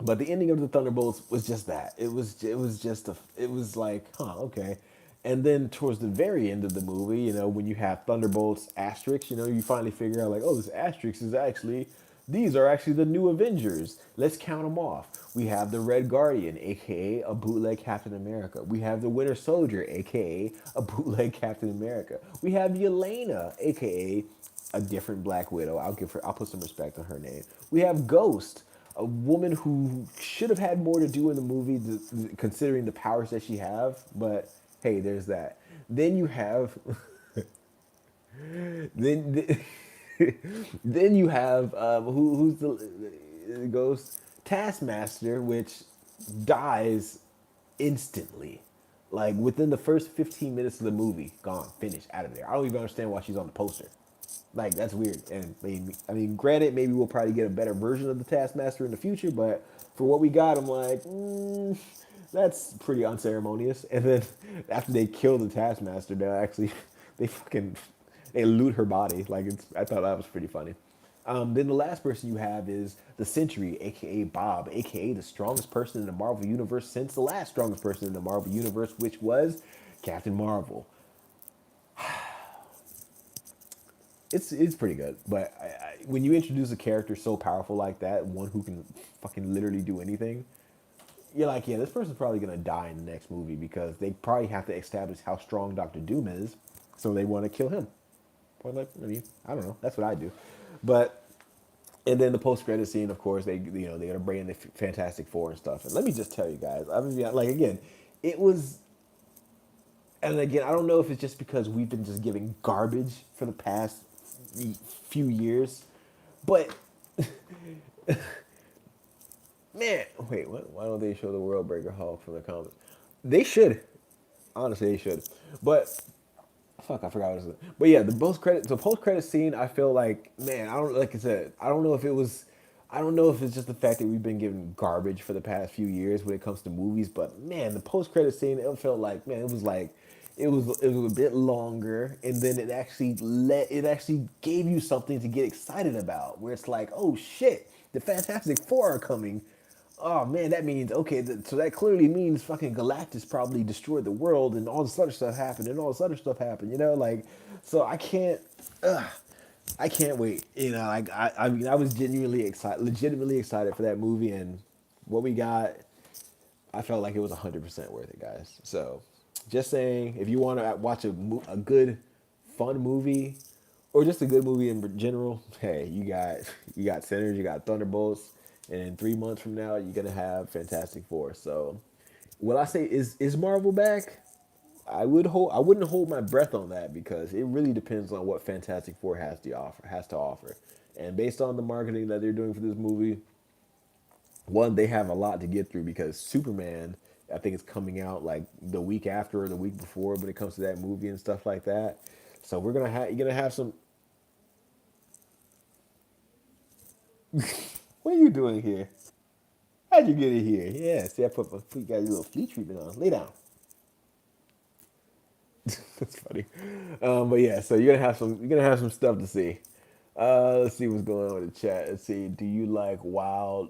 But the ending of the Thunderbolts was just that. It was like, huh, okay. And then towards the very end of the movie, you know, when you have Thunderbolts asterisks, you know, you finally figure out like, oh, this asterisk is actually these are actually the new Avengers. Let's count them off. We have the Red Guardian, aka a bootleg Captain America. We have the Winter Soldier, aka a bootleg Captain America. We have Yelena, aka a different Black Widow. I'll put some respect on her name. We have Ghost, a woman who should have had more to do in the movie, considering the powers that she have. But hey, there's that. Then you have, then then you have who's the Ghost Taskmaster, which dies instantly. Like within the first 15 minutes of the movie, gone, finished, out of there. I don't even understand why she's on the poster. Like that's weird. And granted, maybe we'll probably get a better version of the Taskmaster in the future, but for what we got, I'm like, that's pretty unceremonious. And then after they kill the Taskmaster, they actually they fucking they loot her body. Like I thought that was pretty funny. Then the last person you have is the Sentry, aka Bob, aka the strongest person in the Marvel universe since the last strongest person in the Marvel universe, which was Captain Marvel. It's pretty good, but when you introduce a character so powerful like that, one who can fucking literally do anything, you're like, yeah, this person's probably gonna die in the next movie because they probably have to establish how strong Doctor Doom is, so they want to kill him. Point like, I mean, I don't know. That's what I do, but and then the post credit scene, of course, they gotta bring in the Fantastic Four and stuff. And let me just tell you guys, I mean, like again, it was, and again, I don't know if it's just because we've been just giving garbage for the past few years, but man, wait, what? Why don't they show the World Breaker Hulk from the comics? They should, honestly, they should. But fuck, I forgot what it was. But yeah, the post credit scene, I feel like, man, I don't like I said, I don't know if it was, I don't know if it's just the fact that we've been given garbage for the past few years when it comes to movies, but man, the post credit scene, it felt like, man, it was like. It was a bit longer, and then it actually gave you something to get excited about. Where it's like, oh shit, the Fantastic Four are coming. Oh man, that means okay. So that clearly means fucking Galactus probably destroyed the world, and all this other stuff happened, and all this other stuff happened. You know, like so ugh, I can't wait. You know, like I mean, I was legitimately excited for that movie, and what we got, I felt like it was 100% worth it, guys. So, just saying, if you want to watch a good, fun movie, or just a good movie in general, hey, you got Sinners, you got Thunderbolts, and in 3 months from now, you're gonna have Fantastic Four. So, will I say is Marvel back? I wouldn't hold my breath on that because it really depends on what Fantastic Four has to offer, and based on the marketing that they're doing for this movie, one, they have a lot to get through because Superman, I think it's coming out like the week after or the week before when it comes to that movie and stuff like that. So you're gonna have some. What are you doing here? How'd you get in here? Yeah, see, I put my feet, got a little flea treatment on. Lay down. That's funny. But yeah, so you're gonna have some stuff to see. Let's see what's going on in the chat. Let's see. Do you like wild?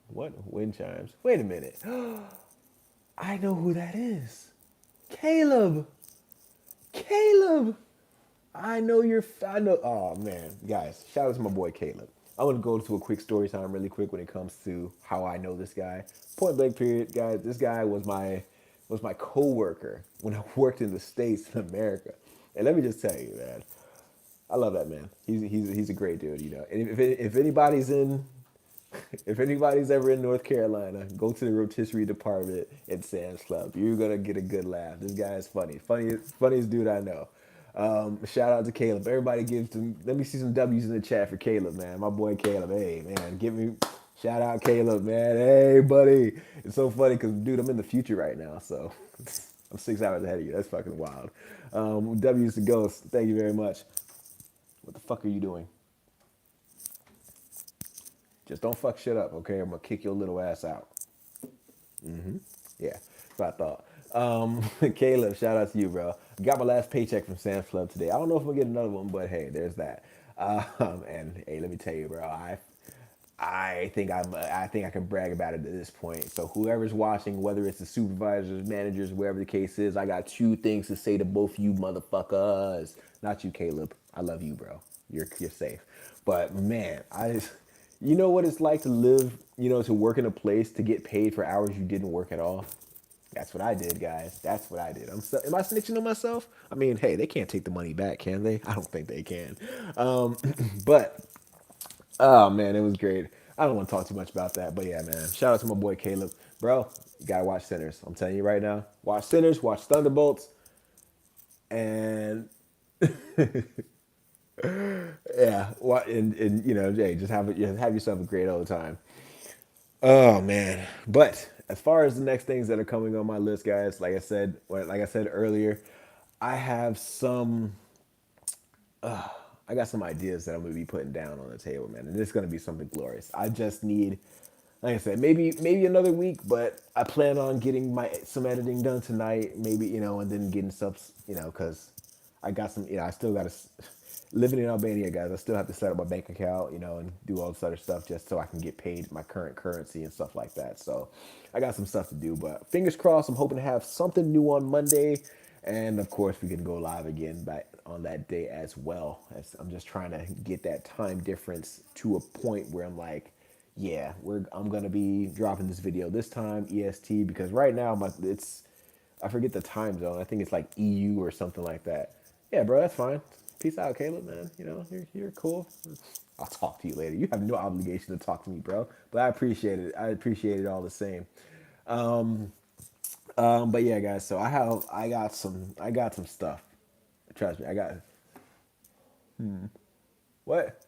What wind chimes? Wait a minute. I know who that is. Caleb. Caleb. I know you're. I know. Oh man, guys, shout out to my boy Caleb. I want to go to a quick story time really quick when it comes to how I know this guy. Point blank period, guys. This guy was my coworker when I worked in the States in America. And let me just tell you, man, I love that man. He's a great dude, you know. And if anybody's in if anybody's ever in North Carolina, go to the rotisserie department at Sam's Club. You're gonna get a good laugh. This guy is funniest dude I know. Shout out to Caleb. Everybody let me see some W's in the chat for Caleb, man. My boy Caleb. Hey, man, give me shout out Caleb, man. Hey, buddy. It's so funny because dude, I'm in the future right now, so I'm 6 hours ahead of you. That's fucking wild. W's to Ghost. Thank you very much. What the fuck are you doing? Just don't fuck shit up, okay? I'm gonna kick your little ass out. Yeah, that's what I thought. Caleb, shout out to you, bro. Got my last paycheck from Sam's Club today. I don't know if I'll get another one, but hey, there's that. And hey, let me tell you, bro. I think I can brag about it at this point. So whoever's watching, whether it's the supervisors, managers, wherever the case is, I got two things to say to both you motherfuckers. Not you, Caleb. I love you, bro. You're safe. But man, you know what it's like to live, to work in a place to get paid for hours you didn't work at all. That's what I did, guys. That's what I did. Am I snitching on myself? I mean, hey, they can't take the money back, can they? I don't think they can. But oh man, it was great. I don't want to talk too much about that, but yeah, man. Shout out to my boy Caleb, bro. You gotta watch Sinners. I'm telling you right now. Watch Sinners. Watch Thunderbolts, and yeah, and Jay, just have yourself a great old time. Oh man. But as far as the next things that are coming on my list, guys, like I said earlier, I have some I got some ideas that I'm gonna be putting down on the table, man, and it's gonna be something glorious. I just need, like I said, maybe another week, but I plan on getting my some editing done tonight, maybe and then getting stuff, because I got some, I still got to living in Albania, guys. I still have to set up my bank account, and do all this other stuff just so I can get paid my current currency and stuff like that. So I got some stuff to do, but fingers crossed. I'm hoping to have something new on Monday, and of course we can go live again back on that day as well. As I'm just trying to get that time difference to a point where I'm like, yeah, I'm gonna be dropping this video this time EST because right now I forget the time zone. I think it's like EU or something like that. Yeah, bro, that's fine. Peace out, Caleb, man. You're cool. I'll talk to you later. You have no obligation to talk to me, bro. But I appreciate it. I appreciate it all the same. But yeah, guys. So I got some stuff. Trust me, I got what?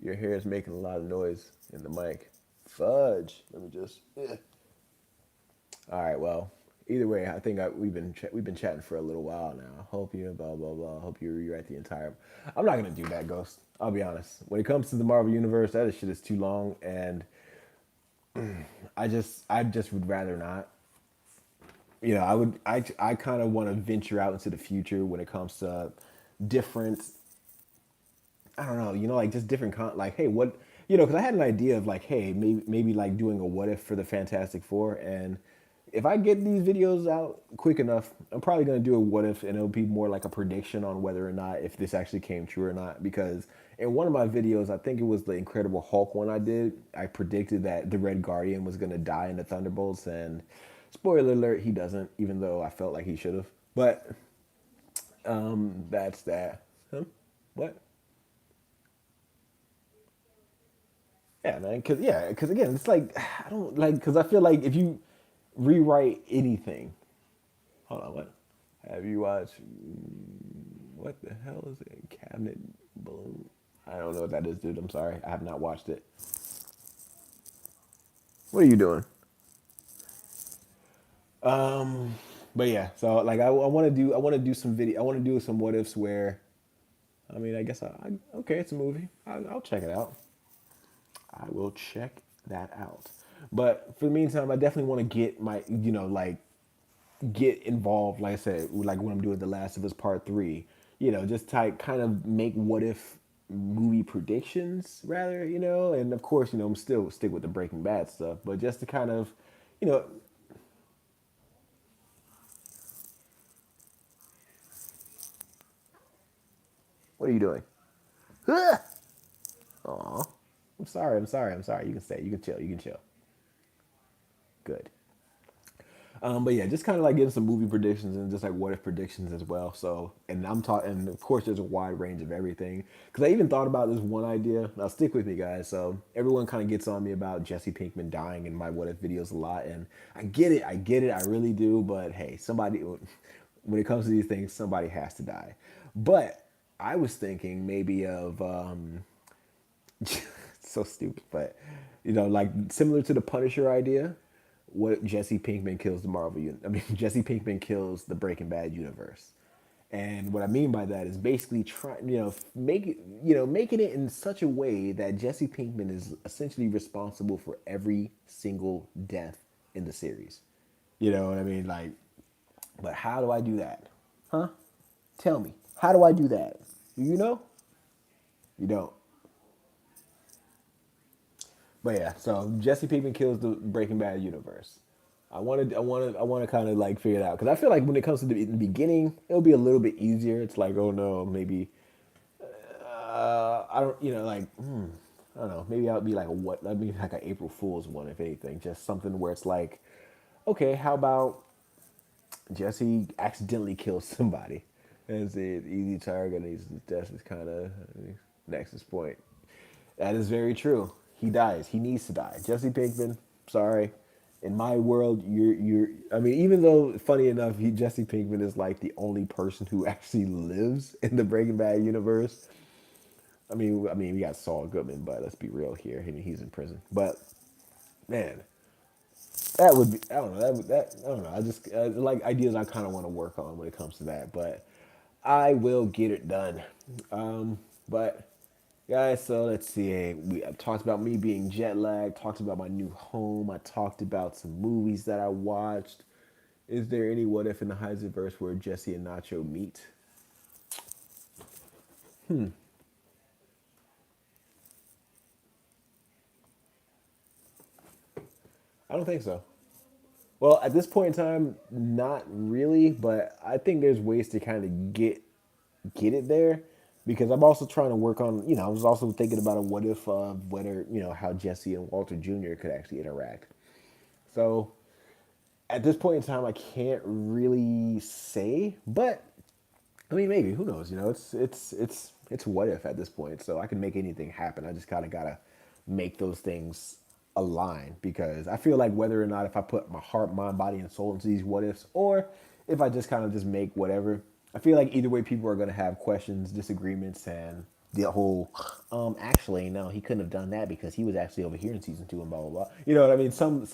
Your hair is making a lot of noise in the mic. Fudge. Let me just. All right. Well, either way, I think we've been chatting for a little while now. Hope you blah blah blah. Hope you rewrite the entire. I'm not gonna do that, Ghost. I'll be honest. When it comes to the Marvel universe, that shit is too long, and I just would rather not. I kind of want to venture out into the future when it comes to different, I don't know, like just different like, hey, what because I had an idea of like, hey, maybe like doing a what if for the Fantastic Four, and if I get these videos out quick enough, I'm probably gonna do a what if, and it'll be more like a prediction on whether or not if this actually came true or not. Because in one of my videos, I think it was the Incredible Hulk one I did, I predicted that the Red Guardian was gonna die in the Thunderbolts, and spoiler alert, he doesn't, even though I felt like he should have. But that's that. Huh? What? Yeah, man. Cause again, it's like I don't like because I feel like if you rewrite anything, hold on, what? Have you watched? What the hell is it? Cabinet Balloon. I don't know what that is, dude. I'm sorry. I have not watched it. What are you doing? Um, but yeah. So like, I want to do some video. I want to do some what ifs where. I mean, I guess okay. It's a movie. I'll check it out. I will check that out. But for the meantime, I definitely want to get my, like get involved. Like I said, like when I'm doing The Last of Us Part Three, just to kind of make what if movie predictions rather, and of course, I'm still stick with the Breaking Bad stuff, but just to kind of, you know, what are you doing? Aw, I'm sorry. I'm sorry. I'm sorry. You can stay. You can chill. You can chill. Good. But yeah, just kind of like giving some movie predictions and just like what if predictions as well. So, and I'm talking, and of course, there's a wide range of everything. Because I even thought about this one idea. Now, stick with me, guys. So, everyone kind of gets on me about Jesse Pinkman dying in my what if videos a lot, and I get it. I get it. I really do. But hey, somebody, when it comes to these things, somebody has to die. But I was thinking maybe of so stupid, but like similar to the Punisher idea. What Jesse Pinkman kills the I mean, Jesse Pinkman kills the Breaking Bad universe. And what I mean by that is basically trying, making it in such a way that Jesse Pinkman is essentially responsible for every single death in the series. You know what I mean? Like, but how do I do that? Huh? Tell me. How do I do that? You know? You don't. But yeah, so Jesse Pinkman kills the Breaking Bad universe. I want to kind of like figure it out because I feel like when it comes to the beginning, it'll be a little bit easier. It's like, oh no, maybe I don't, like I don't know. Maybe I'll be like a what? I'd be like an April Fool's one, if anything. Just something where it's like, okay, how about Jesse accidentally kills somebody? And it's an easy target, and his death is kind of Nexus point. That is very true. He dies. He needs to die. Jesse Pinkman, sorry. In my world, you're. I mean, even though funny enough, Jesse Pinkman is like the only person who actually lives in the Breaking Bad universe. We got Saul Goodman, but let's be real here. I mean, he's in prison. But man, that would be. I don't know. I don't know. I just like ideas I kind of want to work on when it comes to that. But I will get it done. But guys, so let's see. I talked about me being jet lagged. Talked about my new home. I talked about some movies that I watched. Is there any what if in the Heisenverse where Jesse and Nacho meet? I don't think so. Well, at this point in time, not really, but I think there's ways to kind of get it there because I'm also trying to work on, I was also thinking about a what if whether, how Jesse and Walter Jr. could actually interact. So at this point in time, I can't really say, but I mean, maybe who knows? It's what if at this point, so I can make anything happen. I just kind of gotta make those things align because I feel like whether or not if I put my heart, mind, body, and soul into these what ifs, or if I just kind of just make whatever, I feel like either way, people are gonna have questions, disagreements, and the whole actually no, he couldn't have done that because he was actually over here in season two and blah blah blah. You know what I mean? Some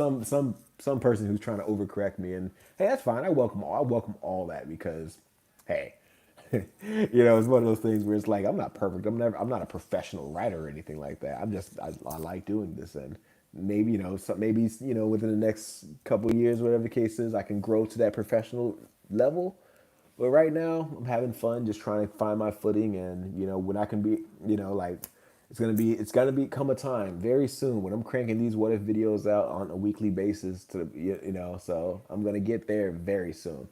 person who's trying to overcorrect me, and hey, that's fine. I welcome all that because hey, it's one of those things where it's like I'm not perfect. I'm not a professional writer or anything like that. I like doing this, and maybe maybe within the next couple of years, whatever the case is, I can grow to that professional level. But right now, I'm having fun, just trying to find my footing, and when I can be, like It's gonna become a time very soon when I'm cranking these what if videos out on a weekly basis so I'm gonna get there very soon.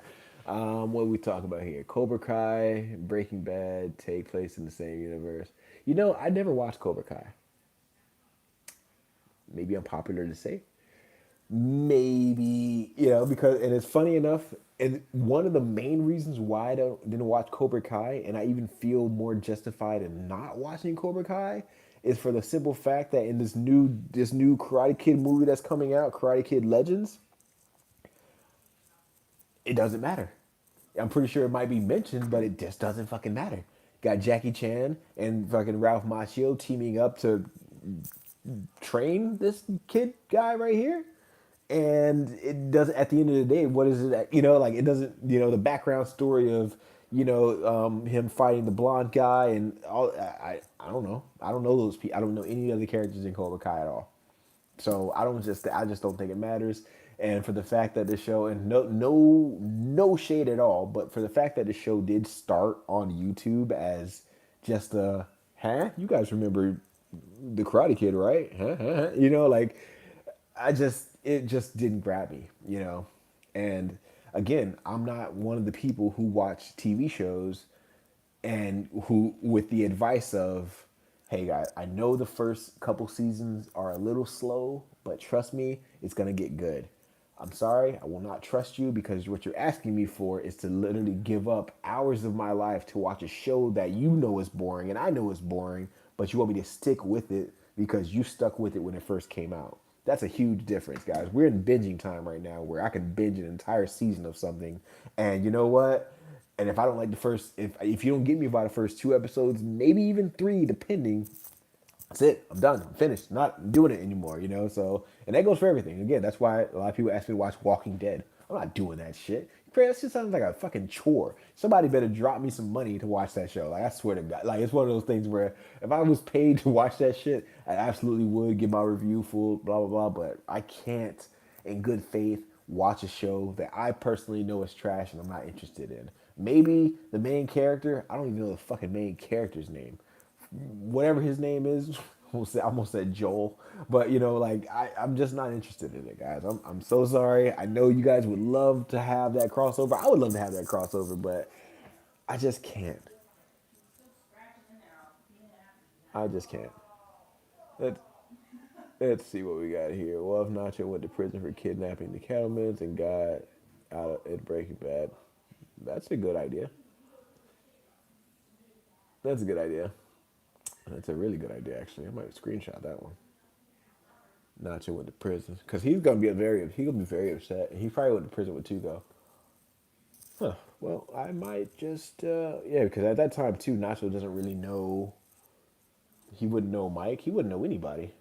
What we talk about here? Cobra Kai, Breaking Bad take place in the same universe. I never watched Cobra Kai. Maybe I'm popular to say. Maybe because and it's funny enough, and one of the main reasons why didn't watch Cobra Kai, and I even feel more justified in not watching Cobra Kai, is for the simple fact that in this new Karate Kid movie that's coming out, Karate Kid Legends, it doesn't matter. I'm pretty sure it might be mentioned, but it just doesn't fucking matter. Got Jackie Chan and fucking Ralph Macchio teaming up to train this kid guy right here, and it doesn't. At the end of the day, what is it that like it doesn't, the background story of him fighting the blonde guy and all. I don't know. I don't know those people. I don't know any other characters in Cobra Kai at all. So I just don't think it matters. And for the fact that the show, and no shade at all, but for the fact that the show did start on YouTube as just you guys remember the Karate Kid, right? Like it just didn't grab me. And again, I'm not one of the people who watch TV shows and who with the advice of, hey guys, I know the first couple seasons are a little slow, but trust me, it's gonna get good. I'm sorry, I will not trust you because what you're asking me for is to literally give up hours of my life to watch a show that you know is boring and I know is boring, but you want me to stick with it because you stuck with it when it first came out. That's a huge difference, guys. We're in binging time right now where I can binge an entire season of something, and you know what? And if I don't like the first, if you don't get me by the first two episodes, maybe even three, depending, that's it. I'm done. I'm finished. Not doing it anymore. So, and that goes for everything. Again, that's why a lot of people ask me to watch Walking Dead. I'm not doing that shit. That shit sounds like a fucking chore. Somebody better drop me some money to watch that show. Like, I swear to God. Like, it's one of those things where if I was paid to watch that shit, I absolutely would give my review full, blah, blah, blah. But I can't, in good faith, watch a show that I personally know is trash and I'm not interested in. Maybe the main character, I don't even know the fucking main character's name, whatever his name is. I almost said Joel, but like I'm just not interested in it, guys. I'm so sorry. I know you guys would love to have that crossover. I would love to have that crossover, but I just can't. I just can't. Let's let's see what we got here. Well, if Nacho went to prison for kidnapping the cattlemen and got out of it Breaking Bad. That's a good idea. That's a good idea. That's a really good idea, actually. I might screenshot that one. Nacho went to prison because he's gonna be very upset. He probably went to prison with Tuco. Huh. Well, I might just yeah, because at that time too, Nacho doesn't really know. He wouldn't know Mike. He wouldn't know anybody.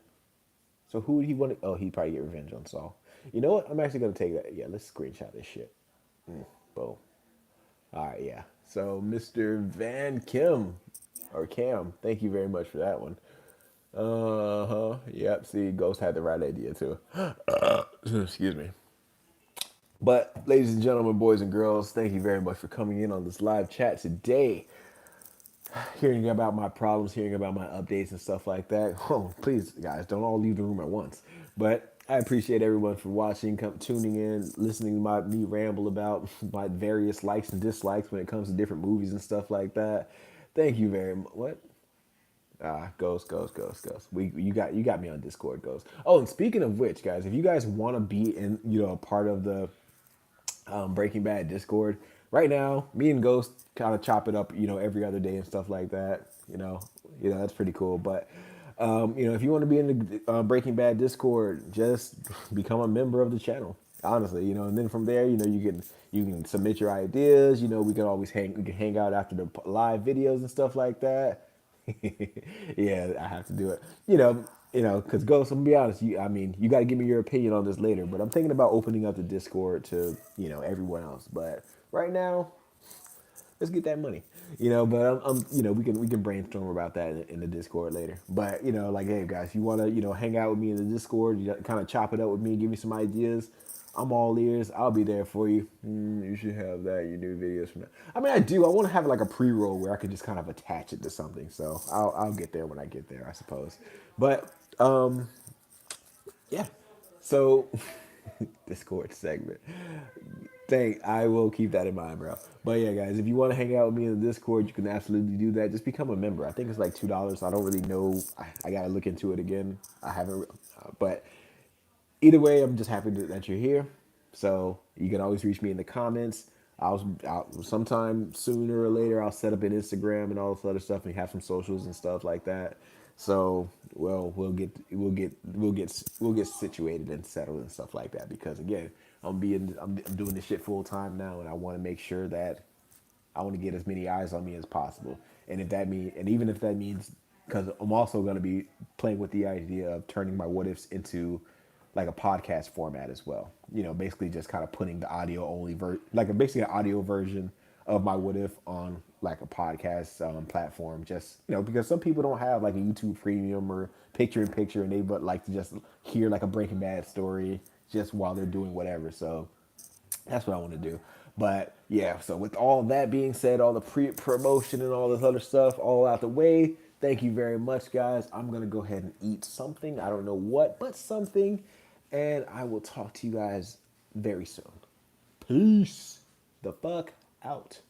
So who would he want to? Oh, he'd probably get revenge on Saul. You know what? I'm actually gonna take that. Yeah, let's screenshot this shit. Boom. All right, yeah. So Mr. Van Kim or Cam, thank you very much for that one. Uh-huh. Yep. See, Ghost had the right idea too. Excuse me. But, ladies and gentlemen, boys and girls, thank you very much for coming in on this live chat today. Hearing about my problems, hearing about my updates and stuff like that. Oh, please, guys, don't all leave the room at once. But I appreciate everyone for watching, tuning in, listening to me ramble about my various likes and dislikes when it comes to different movies and stuff like that. Thank you very much. What? Ghost. You got me on Discord, Ghost. Oh, and speaking of which, guys, if you guys want to be in, a part of the Breaking Bad Discord, right now, me and Ghost kind of chop it up, every other day and stuff like that. That's pretty cool. But if you want to be in the Breaking Bad Discord, just become a member of the channel. Honestly, and then from there, you can submit your ideas. We can always hang out after the live videos and stuff like that. Yeah, I have to do it. Because Ghost, I'm gonna be honest. I mean, you got to give me your opinion on this later. But I'm thinking about opening up the Discord to everyone else. But right now, Let's get that money, But we can brainstorm about that in the Discord later. But like, hey guys, if you want to hang out with me in the Discord, you kind of chop it up with me, give me some ideas. I'm all ears. I'll be there for you. You should have that. You do videos from that. I mean, I do. I want to have like a pre-roll where I can just kind of attach it to something. So I'll get there when I get there, I suppose. But yeah. So Discord segment. I will keep that in mind, bro. But yeah, guys, if you want to hang out with me in the Discord, you can absolutely do that. Just become a member. I think it's like $2. I don't really know. I gotta look into it again. I haven't, but either way, I'm just happy that you're here. So you can always reach me in the comments. I'll sometime sooner or later I'll set up an Instagram and all this other stuff and have some socials and stuff like that. So we'll get situated and settled and stuff like that because again I'm doing this shit full time now and I want to make sure that I want to get as many eyes on me as possible. And if that mean, and even if that means, because I'm also going to be playing with the idea of turning my what ifs into like a podcast format as well. Basically just kind of putting the audio only like basically an audio version of my what if on like a podcast platform. Just because some people don't have like a YouTube Premium or picture in picture, and they but like to just hear like a Breaking Bad story just while they're doing whatever. So that's what I want to do. But yeah, so with all that being said, all the pre-promotion and all this other stuff all out the way, thank you very much, guys. I'm going to go ahead and eat something. I don't know what, but something. And I will talk to you guys very soon. Peace the fuck out.